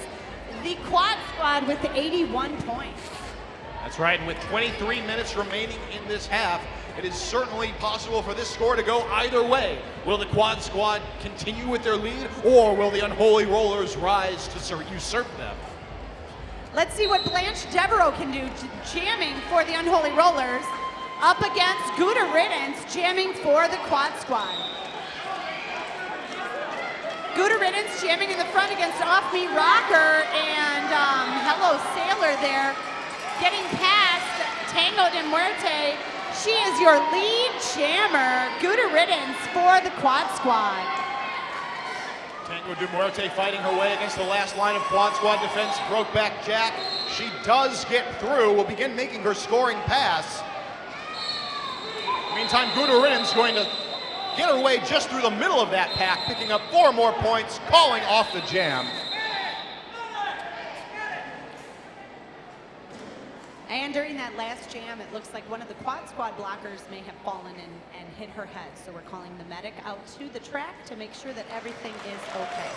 [SPEAKER 2] the Quad Squad with 81 points.
[SPEAKER 1] That's right, and with 23 minutes remaining in this half, it is certainly possible for this score to go either way. Will the Quad Squad continue with their lead, or will the Unholy Rollers rise to usurp them?
[SPEAKER 2] Let's see what Blanche Devereaux can do, jamming for the Unholy Rollers, up against Gouda Riddance, jamming for the Quad Squad. Gouda Riddance jamming in the front against Off Me Rocker and Hello Sailor there, getting past Tango de Muerte. She is your lead jammer, Gouda Riddance for the Quad Squad.
[SPEAKER 1] Tango de Muerte fighting her way against the last line of Quad Squad defense. Brokeback Jack. She does get through, will begin making her scoring pass. Meantime, Gudarinen's going to get her way just through the middle of that pack, picking up 4 more points, calling off the jam.
[SPEAKER 2] And during that last jam, it looks like one of the quad squad blockers may have fallen and hit her head. So we're calling the medic out to the track to make sure that everything is okay.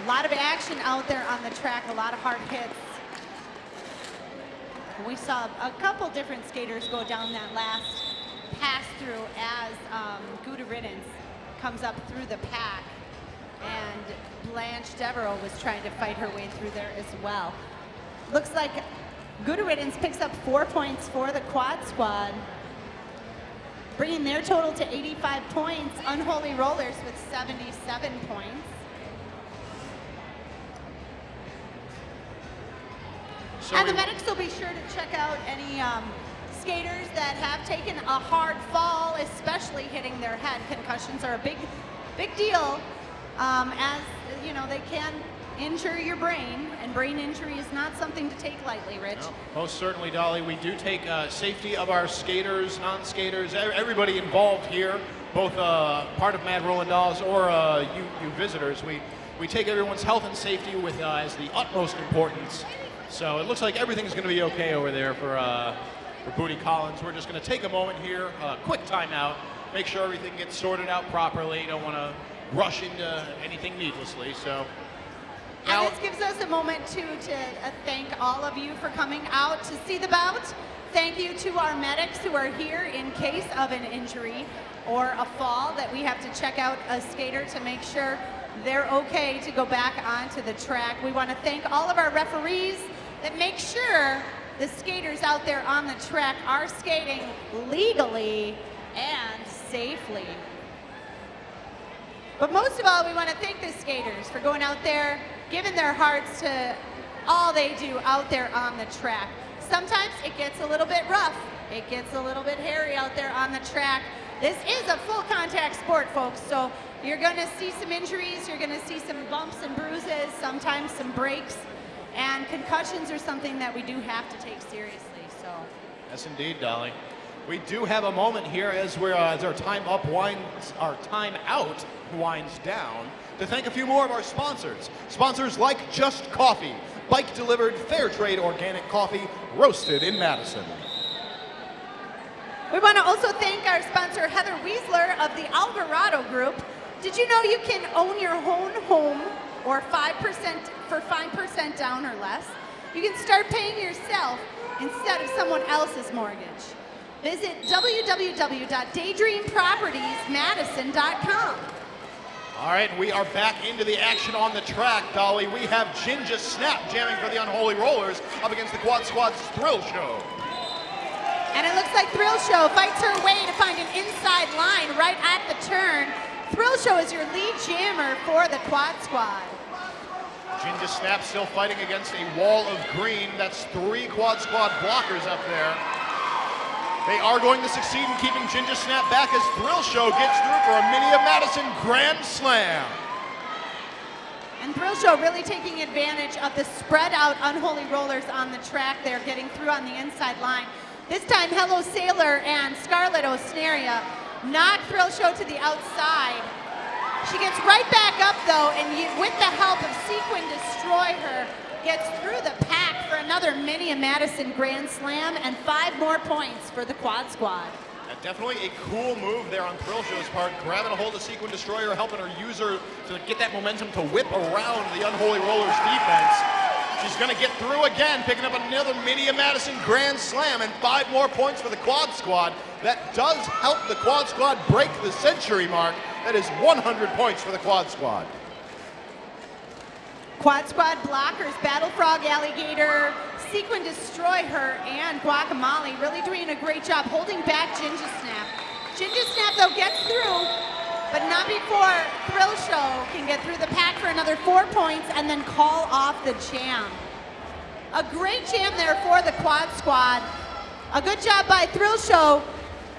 [SPEAKER 2] A lot of action out there on the track, a lot of hard hits. We saw a couple different skaters go down that last pass through as Gudarinen comes up through the pack. And Blanche Devereaux was trying to fight her way through there as well. Looks like Gudarinen picks up 4 points for the quad squad, bringing their total to 85 points. Unholy Rollers with 77 points. And the medics will be sure to check out any skaters that have taken a hard fall, especially hitting their head. Concussions are a big deal, as you know, they can injure your brain, and brain injury is not something to take lightly, Rich.
[SPEAKER 1] No, most certainly, Dolly. We do take safety of our skaters, non-skaters, everybody involved here, both part of Mad Rollin' Dolls or you visitors. We take everyone's health and safety with as the utmost importance. So it looks like everything's going to be okay over there for Booty Collins. We're just going to take a moment here, quick timeout, make sure everything gets sorted out properly. Don't want to rush into anything needlessly. So now,
[SPEAKER 2] and this gives us a moment to thank all of you for coming out to see the bout. Thank you to our medics who are here in case of an injury or a fall that we have to check out a skater to make sure they're okay to go back onto the track. We want to thank all of our referees that make sure the skaters out there on the track are skating legally and safely. But most of all, we want to thank the skaters for going out there, giving their hearts to all they do out there on the track. Sometimes it gets a little bit rough. It gets a little bit hairy out there on the track. This is a full contact sport, folks, so you're going to see some injuries, you're going to see some bumps and bruises, sometimes some breaks, and concussions are something that we do have to take seriously. So.
[SPEAKER 1] Yes, indeed, Dolly. We do have a moment here as our time out winds down to thank a few more of our sponsors. Sponsors like Just Coffee, bike-delivered, fair-trade organic coffee, roasted in Madison.
[SPEAKER 2] We want to also thank our sponsor, Heather Wiesler of the Alvarado Group. Did you know you can own your own home or 5% for 5% down or less? You can start paying yourself instead of someone else's mortgage. Visit www.daydreampropertiesmadison.com.
[SPEAKER 1] All right, we are back into the action on the track, Dolly. We have Ginger Snap jamming for the Unholy Rollers up against the Quad Squad's Thrill Show.
[SPEAKER 2] And it looks like Thrill Show fights her way to find an inside line right at the turn. Thrill Show is your lead jammer for the Quad Squad.
[SPEAKER 1] Ginger Snap still fighting against a wall of green. That's 3 Quad Squad blockers up there. They are going to succeed in keeping Ginger Snap back as Thrill Show gets through for a Mini of Madison Grand Slam.
[SPEAKER 2] And Thrill Show really taking advantage of the spread out Unholy Rollers on the track there, getting through on the inside line. This time, Hello Sailor and Scarlet Osnaria knock Thrill Show to the outside. She gets right back up though, and with the help of Sequin Destroy Her, gets through the pack for another Mini of Madison Grand Slam and 5 more points for the Quad Squad.
[SPEAKER 1] Definitely a cool move there on Thrill Show's part, grabbing a hold of Sequin Destroyer, helping her user to get that momentum to whip around the Unholy Rollers defense. She's going to get through again, picking up another Mini of Madison Grand Slam and 5 more points for the Quad Squad. That does help the Quad Squad break the century mark. That is 100 points for the Quad Squad.
[SPEAKER 2] Quad Squad blockers, Battle Frog Alligator, Sequin Destroy Her, and Guacamole really doing a great job holding back Ginger Snap. Ginger Snap, though, gets through, but not before Thrill Show can get through the pack for another 4 points and then call off the jam. A great jam there for the Quad Squad. A good job by Thrill Show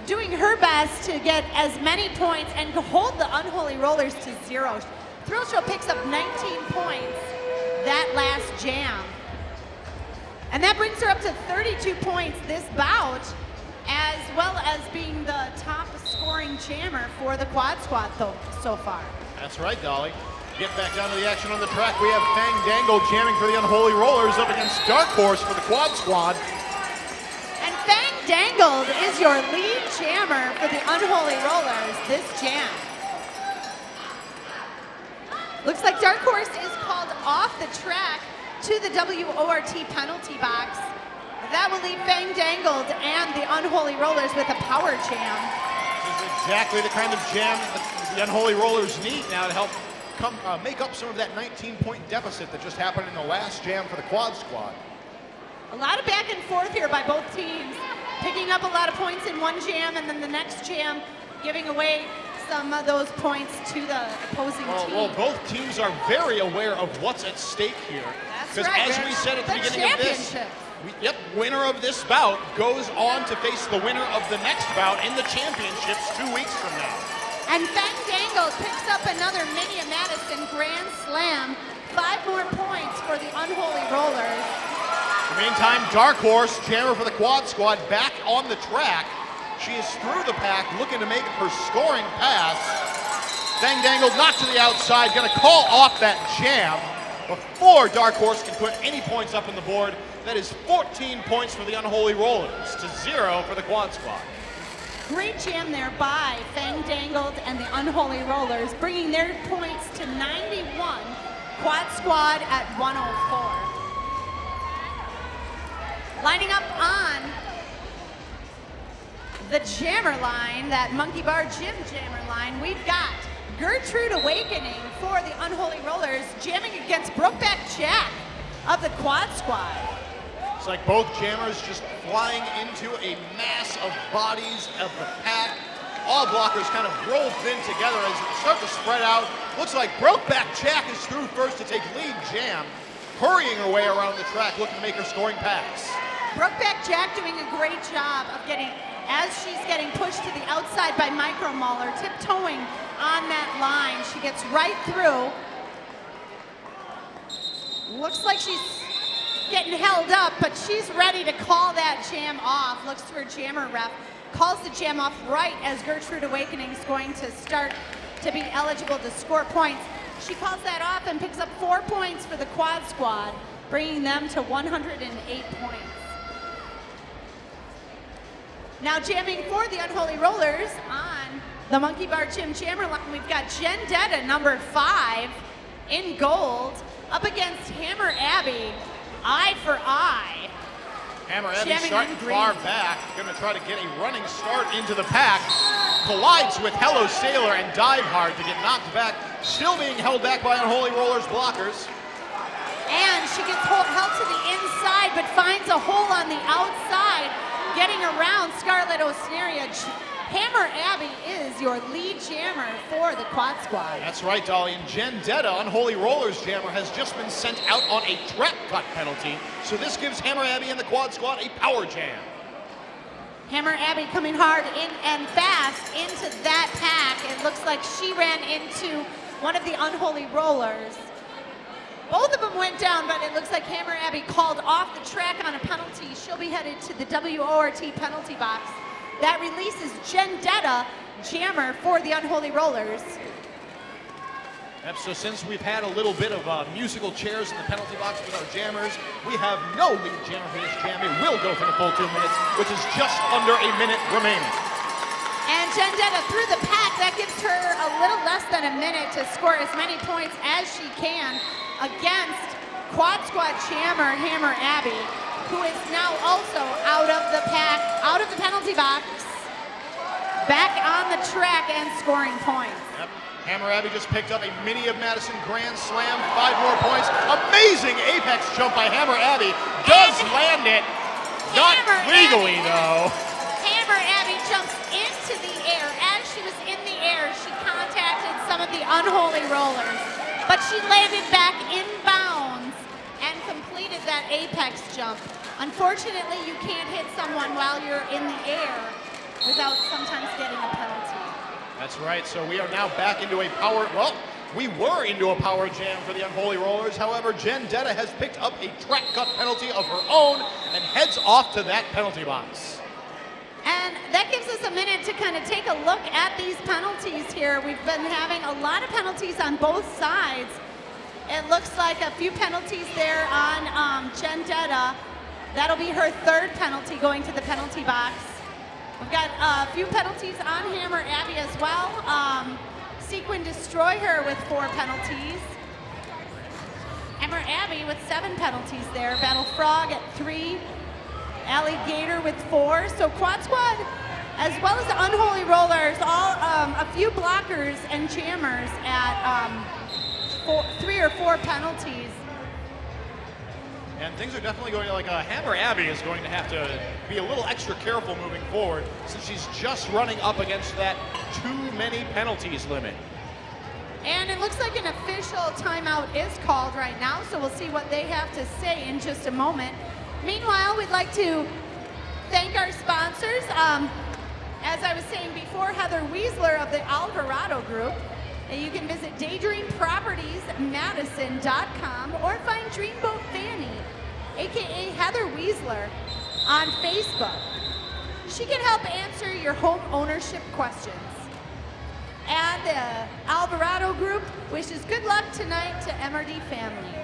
[SPEAKER 2] doing her best to get as many points and to hold the Unholy Rollers to 0. Thrill Show picks up 19 points that And that brings her up to 32 points this bout, as well as being the top scoring jammer for the quad squad so far.
[SPEAKER 1] That's right, Dolly. Get back down to the action on the track. We have Fang Dangle jamming for the Unholy Rollers up against Dark Horse for the quad squad.
[SPEAKER 2] And Fang Dangled is your lead jammer for the Unholy Rollers this jam. Looks like Dark Horse is called off the track to the WORT penalty box. That will leave Fang Dangled and the Unholy Rollers with a power jam.
[SPEAKER 1] This is exactly the kind of jam that the Unholy Rollers need now to help make up some of that 19-point deficit that just happened in the last jam for the quad squad.
[SPEAKER 2] A lot of back and forth here by both teams, picking up a lot of points in one jam and then the next jam giving away some of those points to the opposing team.
[SPEAKER 1] Well, both teams are very aware of what's at stake here.
[SPEAKER 2] That's right,
[SPEAKER 1] as we said at the beginning of this,
[SPEAKER 2] championship.
[SPEAKER 1] Winner of this bout goes on to face the winner of the next bout in the championships 2 weeks from now.
[SPEAKER 2] And Fang Dangle picks up another Mini of Madison Grand Slam. 5 more points for the Unholy Rollers.
[SPEAKER 1] In the meantime, Dark Horse, jammer for the quad squad, back on the track. She is through the pack, looking to make her scoring pass. Fang Dangle knocked to the outside, gonna call off that jam before Dark Horse can put any points up on the board. That is 14 points for the Unholy Rollers to 0 for the quad squad.
[SPEAKER 2] Great jam there by Fang Dangled and the Unholy Rollers, bringing their points to 91, quad squad at 104. Lining up on the jammer line, that Monkey Bar Gym jammer line, we've got Gertrude Awakening for the Unholy Rollers, jamming against Brokeback Jack of the quad squad.
[SPEAKER 1] It's like both jammers just flying into a mass of bodies of the pack. All blockers kind of roll thin together as they start to spread out. Looks like Brokeback Jack is through first to take lead jam, hurrying her way around the track, looking to make her scoring pass.
[SPEAKER 2] Brokeback Jack doing a great job of getting, as she's getting pushed to the outside by Micro Mauler, tiptoeing on that line. She gets right through. Looks like she's getting held up, but she's ready to call that jam off. Looks to her jammer ref, calls the jam off right as Gertrude Awakening is going to start to be eligible to score points. She calls that off and picks up 4 points for the quad squad, bringing them to 108 points. Now jamming for the Unholy Rollers on the Monkey Bar Gym jammer line, we've got Jen Detta, number 5, in gold, up against Hammer Abby, eye for eye.
[SPEAKER 1] Hammer Abby starting far back, gonna try to get a running start into the pack. Collides with Hello Sailor and dive hard to get knocked back, still being held back by Unholy Rollers blockers.
[SPEAKER 2] And she gets held to the inside, but finds a hole on the outside, getting around Scarlett Osneria. Hammer Abby is your lead jammer for the quad squad.
[SPEAKER 1] That's right, Dolly. And Jen Detta, Unholy Rollers jammer, has just been sent out on a trap cut penalty. So this gives Hammer Abby and the quad squad a power jam.
[SPEAKER 2] Hammer Abby coming hard in and fast into that pack. It looks like she ran into one of the Unholy Rollers. Both of them went down, but it looks like Hammer Abby called off the track on a penalty. She'll be headed to the WORT penalty box. That releases Jen Detta, jammer for the Unholy Rollers.
[SPEAKER 1] Yep, so since we've had a little bit of musical chairs in the penalty box with our jammers, we have no lead jammer for this jam. It will go for the full 2 minutes, which is just under a minute remaining.
[SPEAKER 2] And Jen Detta through the pack, that gives her a little less than a minute to score as many points as she can against quad squad jammer Hammer Abby, who is now also out of the pack, out of the penalty box, back on the track and scoring points.
[SPEAKER 1] Yep. Hammer Abby just picked up a Mini of Madison Grand Slam, 5 more points. Amazing apex jump by Hammer Abby. Does land it. Not legally, though.
[SPEAKER 2] Hammer Abby jumps into the air. As she was in the air, she contacted some of the Unholy Rollers, but she landed back in bounds and completed that apex jump. Unfortunately, you can't hit someone while you're in the air without sometimes getting a penalty.
[SPEAKER 1] That's right, so we are now back into a power, well, We were into a power jam for the Unholy Rollers. However, Jendetta has picked up a track cut penalty of her own and heads off to that penalty box.
[SPEAKER 2] And that gives us a minute to kind of take a look at these penalties here. We've been having a lot of penalties on both sides. It looks like a few penalties there on Jendetta. That'll be her third penalty going to the penalty box. We've got a few penalties on Hammer Abby as well. Sequin Destroy Her with 4 penalties. Hammer Abby with 7 penalties there. Battle Frog at 3. Alligator with 4. So Quad Squad, as well as the Unholy Rollers, all a few blockers and jammers at 3 or 4 penalties.
[SPEAKER 1] And things are definitely going to, like, Hammer Abby is going to have to be a little extra careful moving forward since she's just running up against that too many penalties limit.
[SPEAKER 2] And it looks like an official timeout is called right now, so we'll see what they have to say in just a moment. Meanwhile, we'd like to thank our sponsors. As I was saying before, Heather Weisler of the Alvarado Group. You can visit daydreampropertiesmadison.com or find Dreamboat Fanny, aka Heather Weisler, on Facebook. She can help answer your home ownership questions. And the Alvarado Group wishes good luck tonight to MRD family.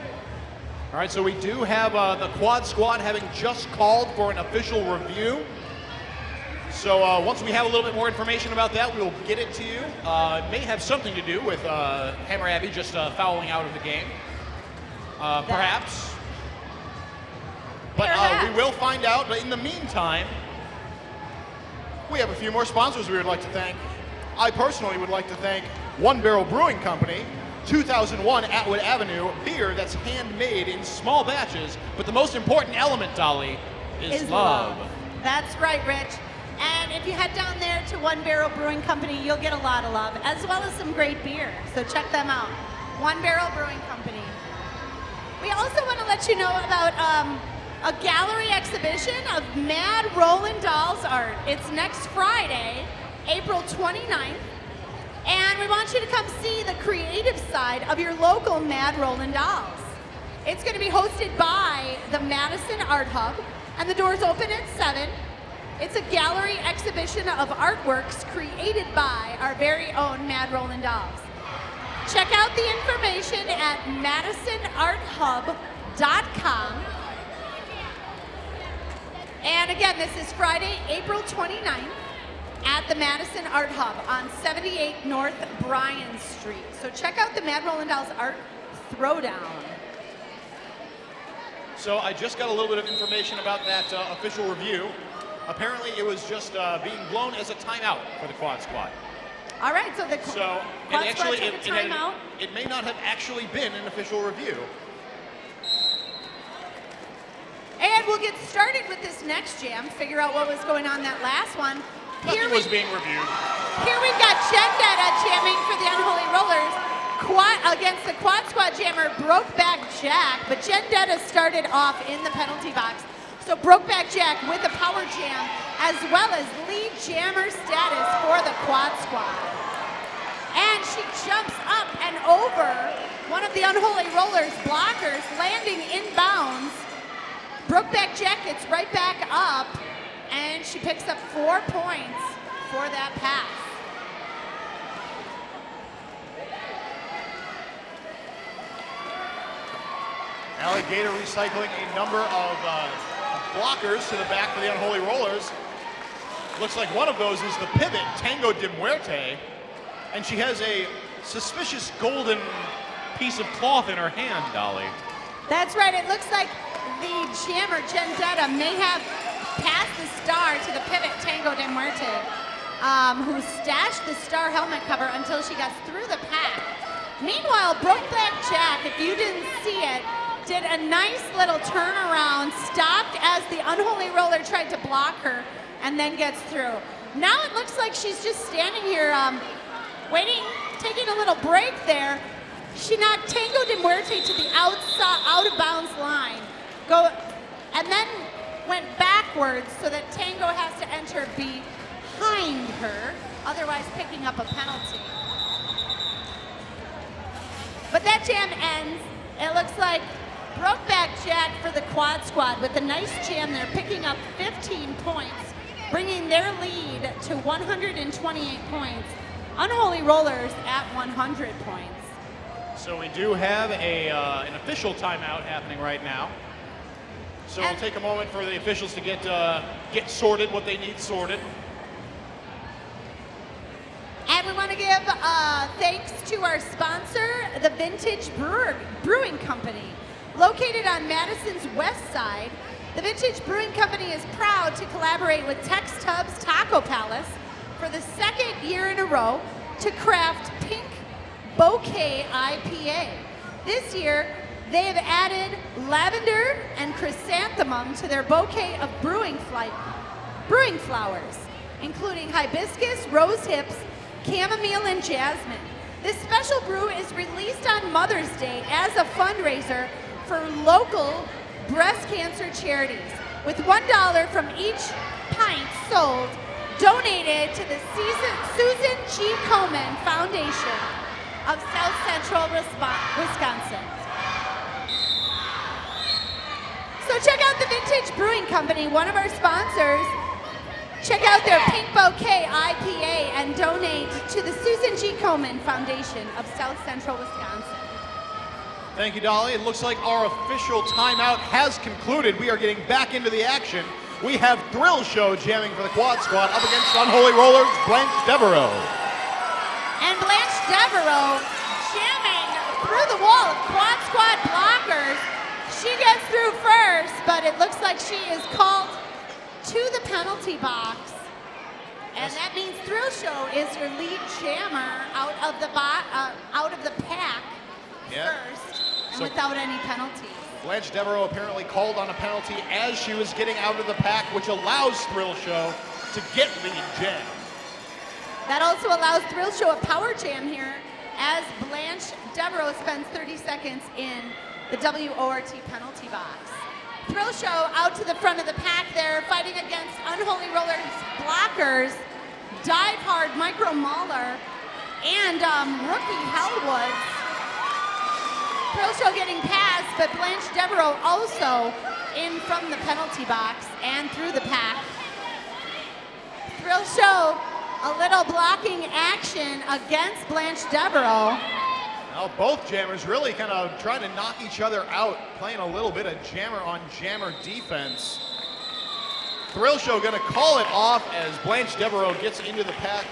[SPEAKER 1] All right, so we do have the Quad Squad having just called for an official review. So once we have a little bit more information about that, we will get it to you. It may have something to do with Hammer Abby just fouling out of the game, perhaps. But we will find out. But in the meantime, we have a few more sponsors we would like to thank. I personally would like to thank One Barrel Brewing Company, 2001 Atwood Avenue, beer that's handmade in small batches. But the most important element, Dolly, is love.
[SPEAKER 2] That's right, Rich. And if you head down there to One Barrel Brewing Company, you'll get a lot of love, as well as some great beer. So check them out. One Barrel Brewing Company. We also want to let you know about a gallery exhibition of Mad Rollin Dolls art. It's next Friday, April 29th. And we want you to come see the creative side of your local Mad Rollin Dolls. It's going to be hosted by the Madison Art Hub, and the doors open at 7. It's a gallery exhibition of artworks created by our very own Mad Rollin Dolls. Check out the information at madisonarthub.com. And again, this is Friday, April 29th at the Madison Art Hub on 78 North Bryan Street. So check out the Mad Rollin Dolls Art Throwdown.
[SPEAKER 1] So I just got a little bit of information about that official review. Apparently, it was just being blown as a timeout for the Quad Squad.
[SPEAKER 2] All right, so the
[SPEAKER 1] So,
[SPEAKER 2] Quad
[SPEAKER 1] and
[SPEAKER 2] Squad
[SPEAKER 1] actually,
[SPEAKER 2] took a timeout.
[SPEAKER 1] it may not have actually been an official review.
[SPEAKER 2] And we'll get started with this next jam, figure out what was going on that last one.
[SPEAKER 1] Nothing was being reviewed.
[SPEAKER 2] Here we've got Jendetta jamming for the Unholy Rollers against the Quad Squad jammer Brokeback Jack, but Jendetta started off in the penalty box. So Brokeback Jack with a power jam, as well as lead jammer status for the Quad Squad. And she jumps up and over one of the Unholy Rollers blockers, landing inbounds. Brokeback Jack gets right back up, and she picks up 4 points for that pass.
[SPEAKER 1] Alligator recycling a number of blockers to the back for the Unholy Rollers. Looks like one of those is the pivot, Tango de Muerte. And she has a suspicious golden piece of cloth in her hand, Dolly.
[SPEAKER 2] That's right. It looks like the jammer, Jendetta, may have passed the star to the pivot, Tango de Muerte, who stashed the star helmet cover until she got through the pack. Meanwhile, Brokeback Jack, if you didn't see it, did a nice little turnaround, stopped as the Unholy Roller tried to block her, and then gets through. Now it looks like she's just standing here waiting, taking a little break there. She knocked Tango de Muerte to the outside, out of bounds line, and then went backwards so that Tango has to enter behind her, otherwise picking up a penalty. But that jam ends. It looks like Brokeback Jack for the Quad Squad with a nice jam there, picking up 15 points, bringing their lead to 128 points. Unholy Rollers at 100 points.
[SPEAKER 1] So we do have an official timeout happening right now. So we'll take a moment for the officials to get sorted, what they need sorted.
[SPEAKER 2] And we want to give thanks to our sponsor, the Vintage Brewing Company. Located on Madison's west side, the Vintage Brewing Company is proud to collaborate with Tex Tubbs Taco Palace for the second year in a row to craft Pink Bouquet IPA. This year, they have added lavender and chrysanthemum to their bouquet of brewing flowers, including hibiscus, rose hips, chamomile, and jasmine. This special brew is released on Mother's Day as a fundraiser for local breast cancer charities, with $1 from each pint sold donated to the Susan G. Komen Foundation of South Central Wisconsin. So check out the Vintage Brewing Company, one of our sponsors. Check out their Pink Bouquet IPA and donate to the Susan G. Komen Foundation of South Central Wisconsin.
[SPEAKER 1] Thank you, Dolly. It looks like our official timeout has concluded. We are getting back into the action. We have Thrill Show jamming for the Quad Squad up against Unholy Rollers, Blanche Devereaux.
[SPEAKER 2] And Blanche Devereaux jamming through the wall of Quad Squad blockers. She gets through first, but it looks like she is called to the penalty box. And that means Thrill Show is your lead jammer out of the pack first, and without any penalties.
[SPEAKER 1] Blanche Devereaux apparently called on a penalty as she was getting out of the pack, which allows Thrill Show to get lead jam.
[SPEAKER 2] That also allows Thrill Show a power jam here as Blanche Devereaux spends 30 seconds in the WORT penalty box. Thrill Show out to the front of the pack there, fighting against Unholy Rollers blockers, Dive Hard, Micro Mauler, and rookie Hellwoods. Thrill Show getting past, but Blanche Devereaux also in from the penalty box and through the pack. Thrill Show, a little blocking action against Blanche Devereaux.
[SPEAKER 1] Now both jammers really kind of trying to knock each other out, playing a little bit of jammer on jammer defense. Thrill Show gonna call it off as Blanche Devereaux gets into the pack.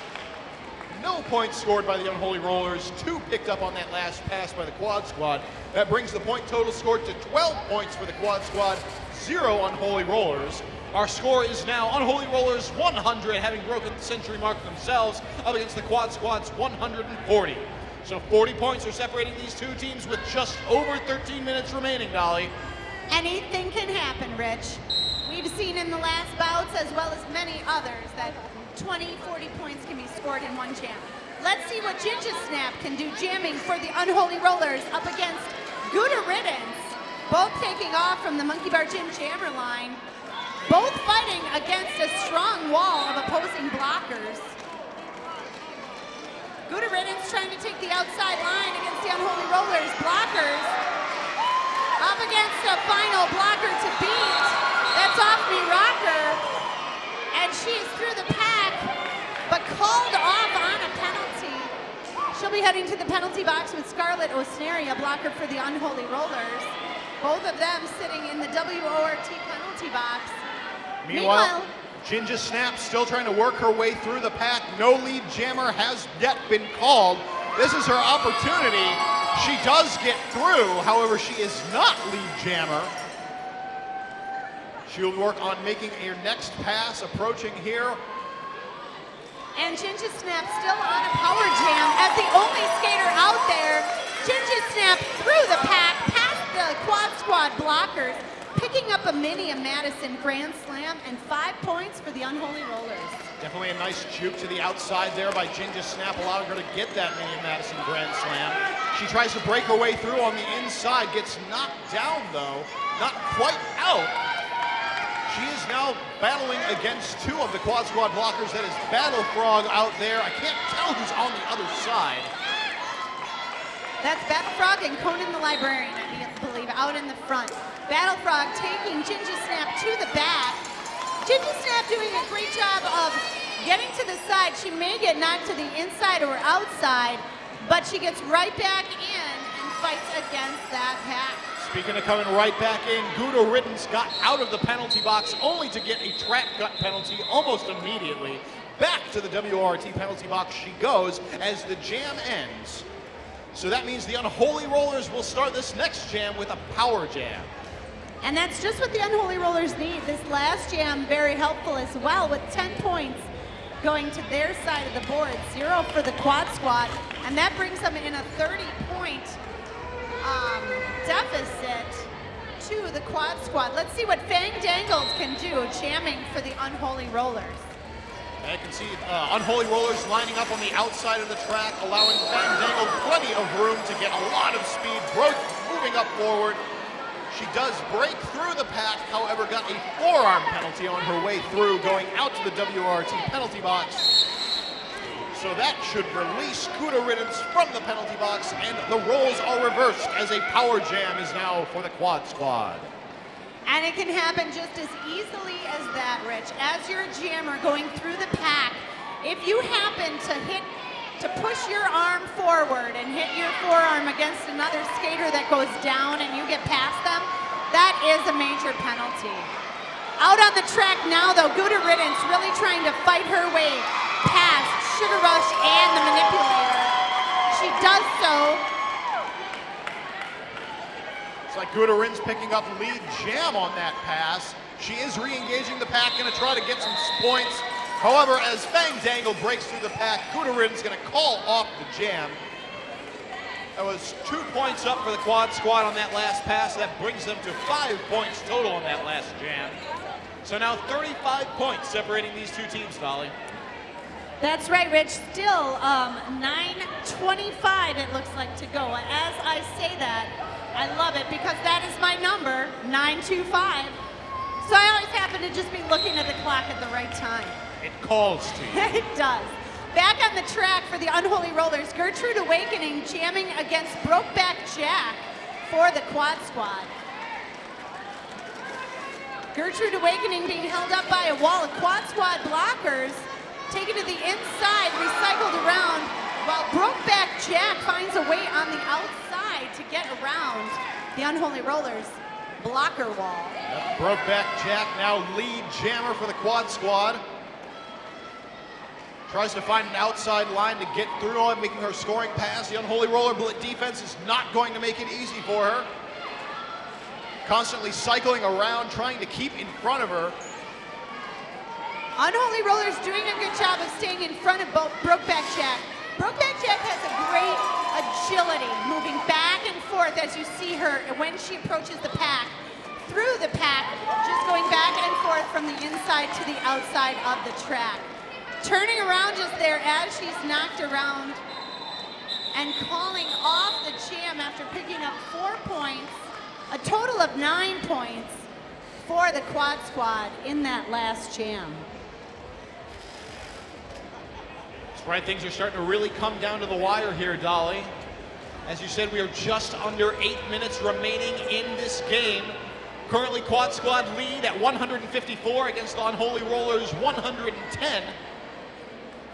[SPEAKER 1] No points scored by the Unholy Rollers, 2 picked up on that last pass by the Quad Squad. That brings the point total scored to 12 points for the Quad Squad, 0 Unholy Rollers. Our score is now Unholy Rollers 100, having broken the century mark themselves, up against the Quad Squad's 140. So 40 points are separating these two teams with just over 13 minutes remaining, Dolly.
[SPEAKER 2] Anything can happen, Rich. We've seen in the last bouts, as well as many others, that 20, 40 points can be scored in one jam. Let's see what Ginger Snap can do jamming for the Unholy Rollers up against Gouda Riddance. Both taking off from the Monkey Bar Gym jammer line. Both fighting against a strong wall of opposing blockers. Gouda Riddance trying to take the outside line against the Unholy Rollers. Blockers up against a final blocker to beat. That's Off Me Rocker. And she is through the pack, but called off on a penalty. She'll be heading to the penalty box with Scarlett Osneri, a blocker for the Unholy Rollers. Both of them sitting in the WORT penalty box.
[SPEAKER 1] Meanwhile, Ginger Snap still trying to work her way through the pack. No lead jammer has yet been called. This is her opportunity. She does get through, however, she is not lead jammer. She'll work on making her next pass, approaching here.
[SPEAKER 2] And Ginger Snap still on a power jam as the only skater out there. Ginger Snap through the pack, past the Quad Squad blockers, picking up a mini Madison Grand Slam and 5 points for the Unholy Rollers.
[SPEAKER 1] Definitely a nice juke to the outside there by Ginger Snap, allowing her to get that mini Madison Grand Slam. She tries to break her way through on the inside, gets knocked down though, not quite out. She is now battling against 2 of the Quad Squad blockers. That is Battle Frog out there. I can't tell who's on the other side.
[SPEAKER 2] That's Battle Frog and Conan the Librarian, I believe, out in the front. Battle Frog taking Ginger Snap to the back. Ginger Snap doing a great job of getting to the side. She may get knocked to the inside or outside, but she gets right back in and fights against that pack.
[SPEAKER 1] Speaking of coming right back in, Gouda Riddance got out of the penalty box only to get a trap gut penalty almost immediately. Back to the WRT penalty box she goes as the jam ends. So that means the Unholy Rollers will start this next jam with a power jam.
[SPEAKER 2] And that's just what the Unholy Rollers need. This last jam, very helpful as well, with 10 points going to their side of the board. 0 for the Quad Squad, and that brings them in a 30-point deficit to the Quad Squad. Let's see what Fang Dangled can do, jamming for the Unholy Rollers.
[SPEAKER 1] I can see Unholy Rollers lining up on the outside of the track, allowing Fang Dangled plenty of room to get a lot of speed, moving up forward. She does break through the pack, however, got a forearm penalty on her way through, going out to the WRT penalty box. So that should release Gouda Riddance from the penalty box, and the roles are reversed as a power jam is now for the Quad Squad.
[SPEAKER 2] And it can happen just as easily as that, Rich. As you're a jammer going through the pack, if you happen to push your arm forward and hit your forearm against another skater that goes down and you get past them, that is a major penalty. Out on the track now, though, Gouda Riddance really trying to fight her way past Sugar Rush and the Manipulator. She does so.
[SPEAKER 1] It's like Gouda Riddance picking up lead jam on that pass. She is re-engaging the pack, going to try to get some points. However, as Fang Dangle breaks through the pack, Gouda Riddance going to call off the jam. That was 2 points up for the Quad Squad on that last pass. That brings them to 5 points total on that last jam. So now 35 points separating these two teams, Dolly.
[SPEAKER 2] That's right, Rich. Still 9:25 it looks like to go. As I say that, I love it because that is my number, 9:25. So I always happen to just be looking at the clock at the right time.
[SPEAKER 1] It calls to you.
[SPEAKER 2] It does. Back on the track for the Unholy Rollers, Gertrude Awakening jamming against Brokeback Jack for the Quad Squad. Gertrude Awakening being held up by a wall of Quad Squad blockers, taken to the inside, recycled around, while Brokeback Jack finds a way on the outside to get around the Unholy Rollers blocker wall.
[SPEAKER 1] Yep, Brokeback Jack now lead jammer for the Quad Squad. Tries to find an outside line to get through on, making her scoring pass. The Unholy Roller defense is not going to make it easy for her. Constantly cycling around, trying to keep in front of her.
[SPEAKER 2] Unholy Rollers doing a good job of staying in front of Brokeback Jack. Brokeback Jack has a great agility, moving back and forth as you see her when she approaches the pack. Through the pack, just going back and forth from the inside to the outside of the track. Turning around just there as she's knocked around and calling off the jam after picking up 4 points, a total of 9 points for the Quad Squad in that last jam.
[SPEAKER 1] That's right, things are starting to really come down to the wire here, Dolly. As you said, we are just under 8 minutes remaining in this game. Currently, Quad Squad lead at 154 against the Unholy Rollers 110.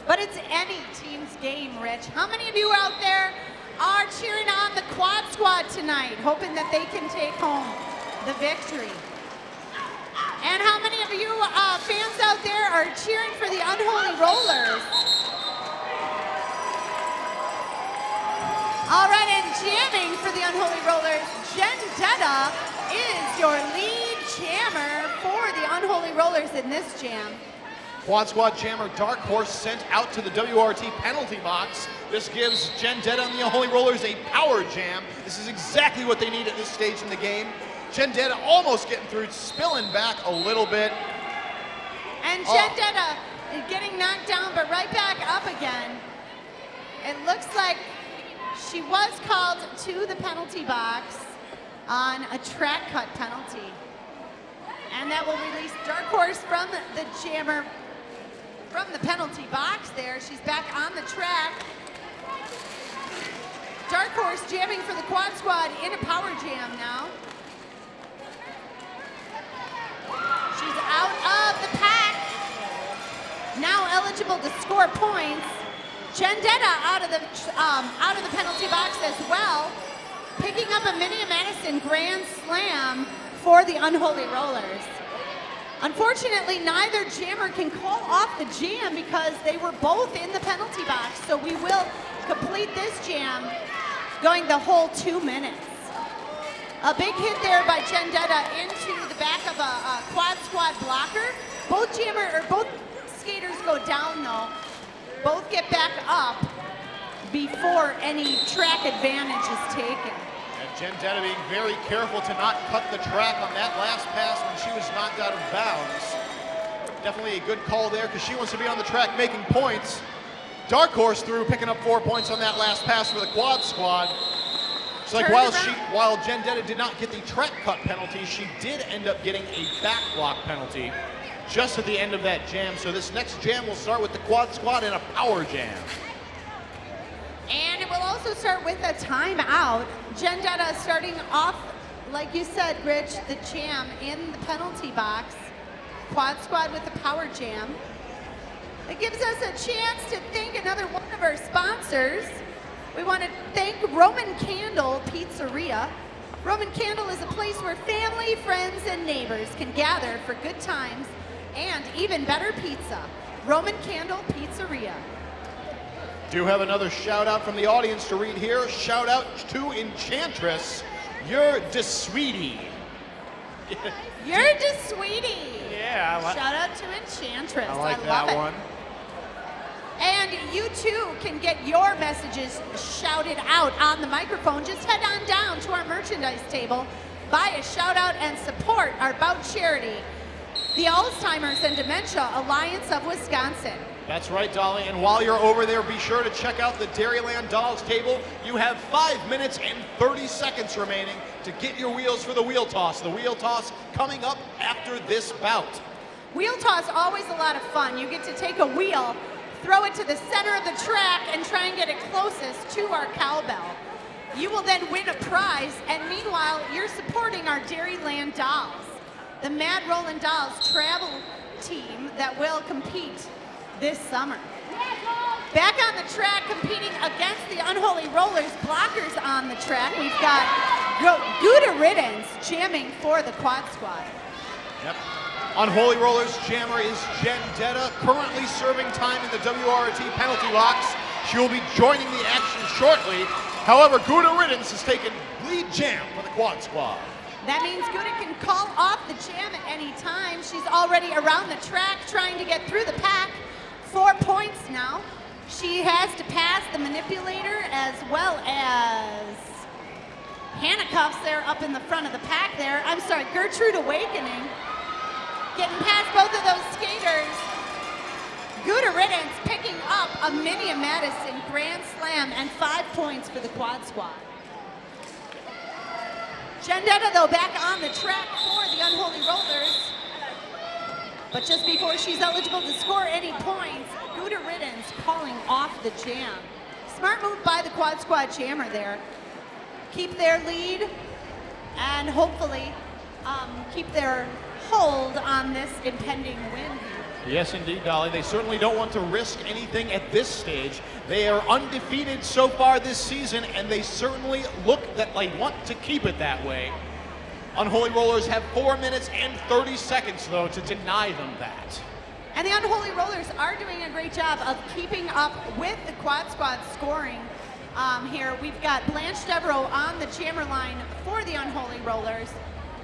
[SPEAKER 2] But it's any team's game, Rich. How many of you out there are cheering on the Quad Squad tonight, hoping that they can take home the victory? And how many of you fans out there are cheering for the Unholy Rollers? All right, and jamming for the Unholy Rollers, Vendetta is your lead jammer for the Unholy Rollers in this jam.
[SPEAKER 1] Quad Squad jammer Dark Horse sent out to the WRT penalty box. This gives Vendetta and the Unholy Rollers a power jam. This is exactly what they need at this stage in the game. Vendetta almost getting through, spilling back a little bit.
[SPEAKER 2] And Vendetta is getting knocked down, but right back up again. It looks like she was called to the penalty box on a track cut penalty. And that will release Dark Horse from the jammer, from the penalty box there. She's back on the track. Dark Horse jamming for the Quad Squad in a power jam now. She's out of the pack. Now eligible to score points. Gendetta out of the penalty box as well. Picking up a Minnie Madison Grand Slam for the Unholy Rollers. Unfortunately, neither jammer can call off the jam because they were both in the penalty box. So we will complete this jam going the whole 2 minutes. A big hit there by Gendetta into the back of a Quad Squad blocker. Both skaters go down though. Both get back up before any track advantage is taken.
[SPEAKER 1] And Gendetta being very careful to not cut the track on that last pass when she was knocked out of bounds. Definitely a good call there because she wants to be on the track making points. Dark Horse through, picking up 4 points on that last pass for the Quad Squad. It's like while Gendetta did not get the track cut penalty, she did end up getting a back block penalty just at the end of that jam. So this next jam will start with the Quad Squad in a power jam.
[SPEAKER 2] And it will also start with a timeout. Gendetta starting off, like you said, Rich, the jam in the penalty box. Quad Squad with the power jam. It gives us a chance to thank another one of our sponsors. We want to thank Roman Candle Pizzeria. Roman Candle is a place where family, friends, and neighbors can gather for good times and even better pizza. Roman Candle Pizzeria.
[SPEAKER 1] Do have another shout out from the audience to read here. Shout out to Enchantress. You're de sweetie.
[SPEAKER 2] You're de sweetie.
[SPEAKER 1] Yeah.
[SPEAKER 2] Shout out to Enchantress.
[SPEAKER 1] I like
[SPEAKER 2] love
[SPEAKER 1] that
[SPEAKER 2] it.
[SPEAKER 1] one.
[SPEAKER 2] And you too can get your messages shouted out on the microphone. Just head on down to our merchandise table, buy a shout out and support our Bout charity, the Alzheimer's and Dementia Alliance of Wisconsin.
[SPEAKER 1] That's right, Dolly. And while you're over there, be sure to check out the Dairyland Dolls table. You have 5 minutes and 30 seconds remaining to get your wheels for the wheel toss. The wheel toss coming up after this bout.
[SPEAKER 2] Wheel toss, always a lot of fun. You get to take a wheel, throw it to the center of the track, and try and get it closest to our cowbell. You will then win a prize, and meanwhile, you're supporting our Dairyland Dolls, the Mad Rollin' Dolls travel team that will compete this summer. Back on the track, competing against the Unholy Rollers, blockers on the track, we've got Gouda Riddance jamming for the Quad Squad.
[SPEAKER 1] Yep. Unholy Rollers jammer is Gendetta, currently serving time in the WRT penalty box. She will be joining the action shortly. However, Gouda Riddance has taken lead jam for the Quad Squad.
[SPEAKER 2] That means Gouda can call off the jam at any time. She's already around the track trying to get through the pack. 4 points now. She has to pass the manipulator as well as handcuffs there up in the front of the pack there. I'm sorry, Gertrude Awakening. Getting past both of those skaters. Gouda Riddance picking up a Minnie Madison Grand Slam and 5 points for the Quad Squad. Gendetta, though, back on the track for the Unholy Rollers. But just before she's eligible to score any points, Gouda Riddance calling off the jam. Smart move by the Quad Squad jammer there. Keep their lead and hopefully keep their hold on this impending win.
[SPEAKER 1] Yes, indeed, Dolly. They certainly don't want to risk anything at this stage. They are undefeated so far this season, and they certainly look that they want to keep it that way. Unholy Rollers have 4 minutes and 30 seconds, though, to deny them that.
[SPEAKER 2] And the Unholy Rollers are doing a great job of keeping up with the Quad Squad scoring here. We've got Blanche Devereaux on the jammer line for the Unholy Rollers.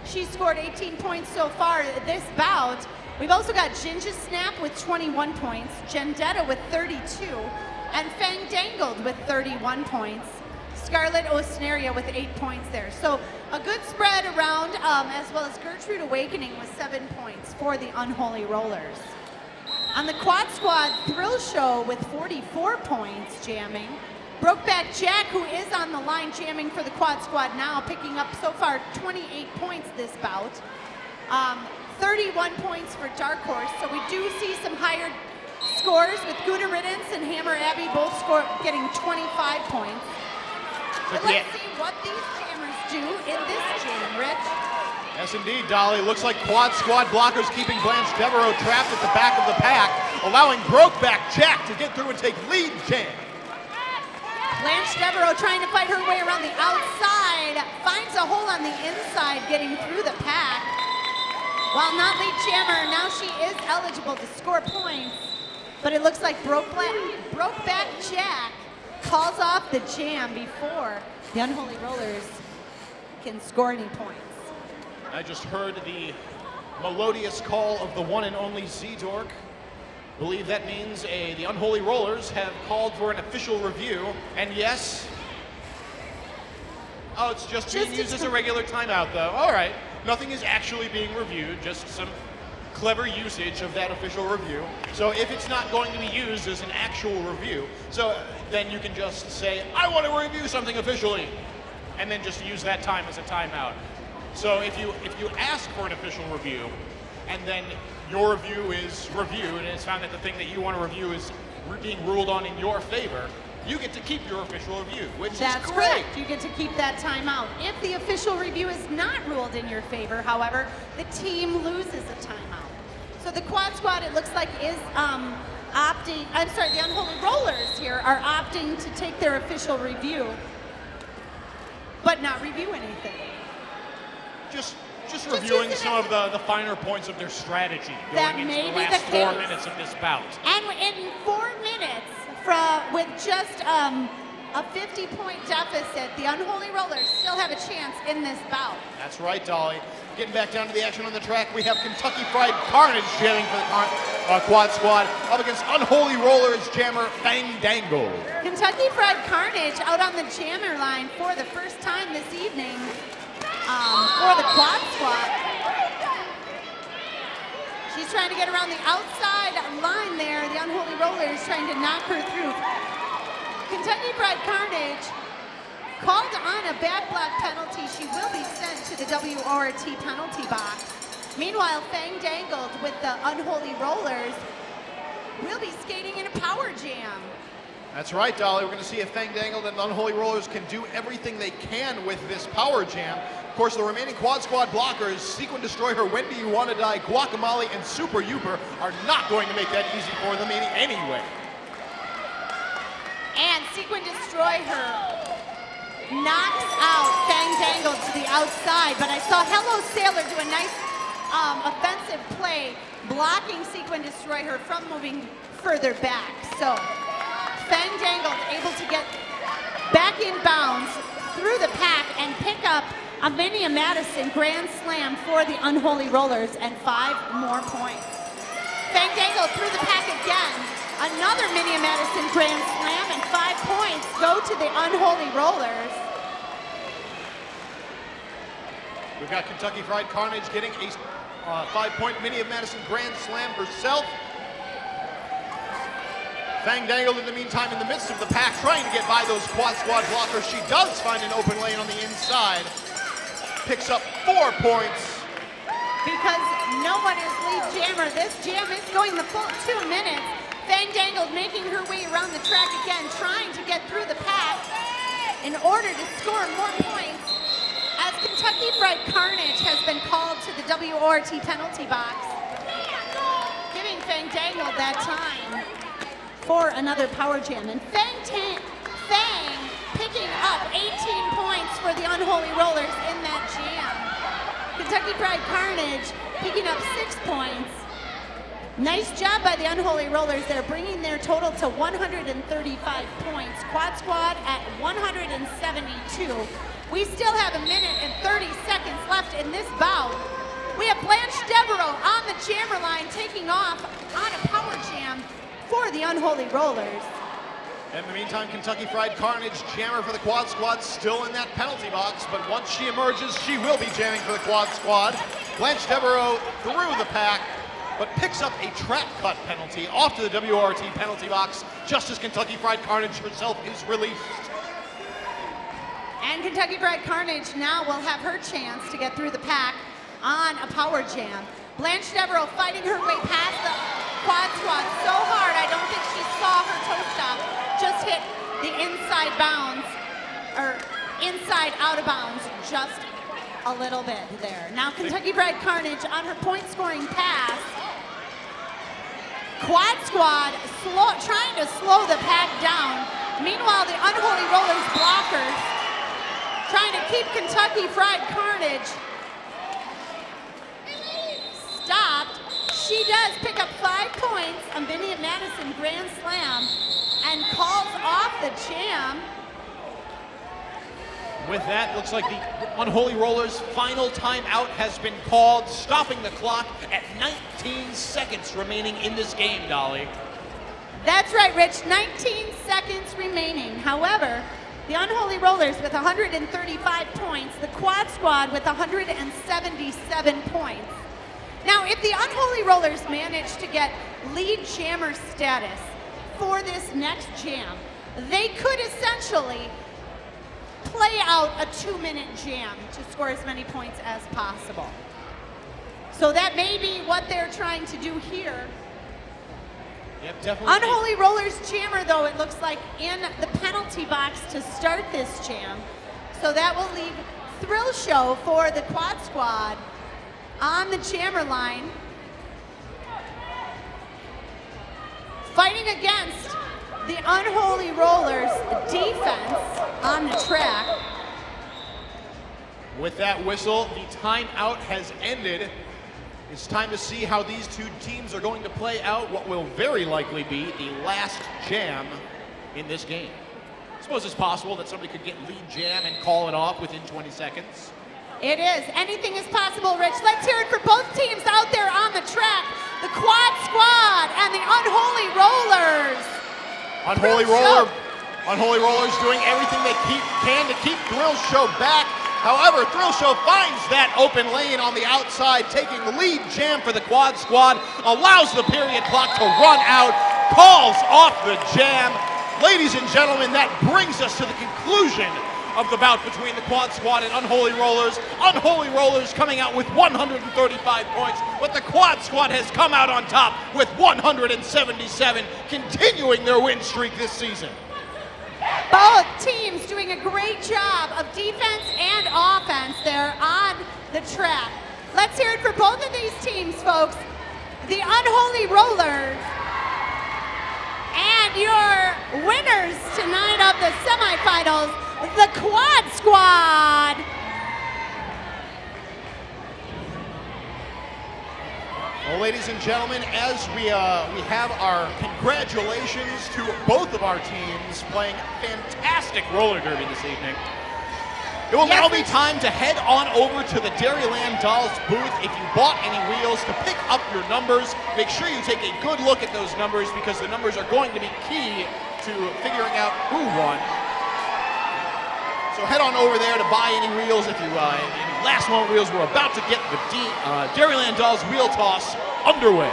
[SPEAKER 2] She scored 18 points so far this bout. We've also got Ginger Snap with 21 points, Gendetta with 32, and Fang Dangled with 31 points. Scarlett Osneria with 8 points there. So a good spread around, as well as Gertrude Awakening with 7 points for the Unholy Rollers. On the Quad Squad, Thrill Show with 44 points jamming. Brokeback Jack, who is on the line jamming for the Quad Squad now, picking up so far 28 points this bout. 31 points for Dark Horse, so we do see some higher scores with Gouda Riddance and Hammer Abbey both getting 25 points. But let's see what these jammers do in this jam, Rich.
[SPEAKER 1] Yes, indeed, Dolly. Looks like quad squad blockers keeping Blanche Devereaux trapped at the back of the pack, allowing Brokeback Jack to get through and take lead jam.
[SPEAKER 2] Blanche Devereaux trying to fight her way around the outside, finds a hole on the inside, getting through the pack. While not lead jammer, now she is eligible to score points, but it looks like Brokeback Jack calls off the jam before the Unholy Rollers can score any points.
[SPEAKER 1] I just heard the melodious call of the one and only Z-Dork. Believe that means the Unholy Rollers have called for an official review, and yes. Oh, it's just being used as a regular timeout, though. All right, nothing is actually being reviewed, just some clever usage of that official review. So if it's not going to be used as an actual review, so then you can just say, I want to review something officially, and then just use that time as a timeout. So if you ask for an official review, and then your review is reviewed, and it's found that the thing that you want to review is being ruled on in your favor, you get to keep your official review, which is great.
[SPEAKER 2] That's correct. You get to keep that timeout. If the official review is not ruled in your favor, however, the team loses a timeout. So the quad squad, it looks like, is opting, I'm sorry, the Unholy Rollers here are opting to take their official review, but not review anything.
[SPEAKER 1] Just reviewing some of the finer points of their strategy going into the last 4 minutes of this bout.
[SPEAKER 2] And in 4 minutes, with just a 50-point deficit, the Unholy Rollers still have a chance in this bout.
[SPEAKER 1] That's right, Dolly. Getting back down to the action on the track, we have Kentucky Fried Carnage jamming for the quad squad up against Unholy Rollers jammer Fang Dangle.
[SPEAKER 2] Kentucky Fried Carnage out on the jammer line for the first time this evening for the quad squad. She's trying to get around the outside line there. The Unholy Rollers trying to knock her through. Kentucky Fried Carnage called on a back block penalty. She will be sent to the WORT penalty box. Meanwhile, Fang Dangled with the Unholy Rollers will be skating in a power jam.
[SPEAKER 1] That's right, Dolly. We're going to see if Fang Dangled and the Unholy Rollers can do everything they can with this power jam. Of course, the remaining quad squad blockers, Sequin Destroyer, Wendy You Wanna Die, Guacamole, and Super Youper, are not going to make that easy for them anyway.
[SPEAKER 2] And Sequin Destroyer knocks out Fang Dangled to the outside, but I saw Hello Sailor do a nice offensive play, blocking Sequin Destroyer from moving further back. So Fang Dangled able to get back in bounds through the pack and pick up a Mini Madison Grand Slam for the Unholy Rollers and 5 more points. Fang Dangled through the pack again. Another Mini Madison Grand Slam and 5 points go to the Unholy Rollers.
[SPEAKER 1] We've got Kentucky Fried Carnage getting a 5-point Mini of Madison Grand Slam herself. Fang Dangled in the meantime in the midst of the pack trying to get by those quad squad blockers. She does find an open lane on the inside. Picks up 4 points.
[SPEAKER 2] Because no one is lead jammer. This jam is going the full 2 minutes. Fang Dangled making her way around the track again, trying to get through the pack in order to score more points. As Kentucky Fried Carnage has been called to the WORT penalty box, giving Fang Dangled that time for another power jam. And Fang picking up 18 points for the Unholy Rollers in that jam. Kentucky Fried Carnage picking up 6 points. Nice job by the Unholy Rollers. They're bringing their total to 135 points. Quad Squad at 172. We still have 1 minute and 30 seconds left in this bout. We have Blanche Devereaux on the jammer line taking off on a power jam for the Unholy Rollers.
[SPEAKER 1] In the meantime, Kentucky Fried Carnage, jammer for the quad squad, still in that penalty box, but once she emerges, she will be jamming for the quad squad. Blanche Devereaux through the pack, but picks up a trap cut penalty off to the WRT penalty box, just as Kentucky Fried Carnage herself is released.
[SPEAKER 2] And Kentucky Fried Carnage now will have her chance to get through the pack on a power jam. Blanche Devereaux fighting her way past the quad squad so hard, I don't think she saw her toe stop just hit the inside bounds, or inside out of bounds just a little bit there. Now Kentucky Fried Carnage on her point scoring pass. Quad Squad trying to slow the pack down. Meanwhile, the Unholy Rollers blockers trying to keep Kentucky Fried Carnage stopped. She does pick up 5 points on Vinnie at Madison Grand Slam and calls off the jam.
[SPEAKER 1] With that, looks like the Unholy Rollers' final timeout has been called, stopping the clock at 19 seconds remaining in this game, Dolly.
[SPEAKER 2] That's right, Rich, 19 seconds remaining. However, the Unholy Rollers with 135 points, the Quad Squad with 177 points. Now, if the Unholy Rollers manage to get lead jammer status for this next jam, they could essentially play out a 2-minute jam to score as many points as possible. So that may be what they're trying to do here.
[SPEAKER 1] Yep, definitely.
[SPEAKER 2] Unholy Rollers jammer, though, it looks like in the penalty box to start this jam. So that will leave Thrill Show for the Quad Squad on the jammer line. Fighting against the Unholy Rollers defense on the track.
[SPEAKER 1] With that whistle, the timeout has ended. It's time to see how these two teams are going to play out what will very likely be the last jam in this game. I suppose it's possible that somebody could get lead jam and call it off within 20 seconds.
[SPEAKER 2] It is. Anything is possible, Rich. Let's hear it for both teams out there on the track. The Quad Squad and the Unholy Rollers.
[SPEAKER 1] Unholy Rollers doing everything they can to keep Thrill Show back. However, Thrill Show finds that open lane on the outside, taking the lead jam for the Quad Squad, allows the period clock to run out, calls off the jam. Ladies and gentlemen, that brings us to the conclusion of the bout between the Quad Squad and Unholy Rollers. Unholy Rollers coming out with 135 points, but the Quad Squad has come out on top with 177, continuing their win streak this season.
[SPEAKER 2] Both teams doing a great job of defense and offense there on the track. Let's hear it for both of these teams, folks. The Unholy Rollers and your winners tonight of the semifinals, the Quad Squad.
[SPEAKER 1] Well, ladies and gentlemen, as we have our congratulations to both of our teams playing fantastic roller derby this evening. It will now be time to head on over to the Dairyland Dolls booth. If you bought any wheels, to pick up your numbers, make sure you take a good look at those numbers because the numbers are going to be key to figuring out who won. So head on over there to buy any wheels if you any last moment wheels. We're about to get the Dairyland Dolls wheel toss underway.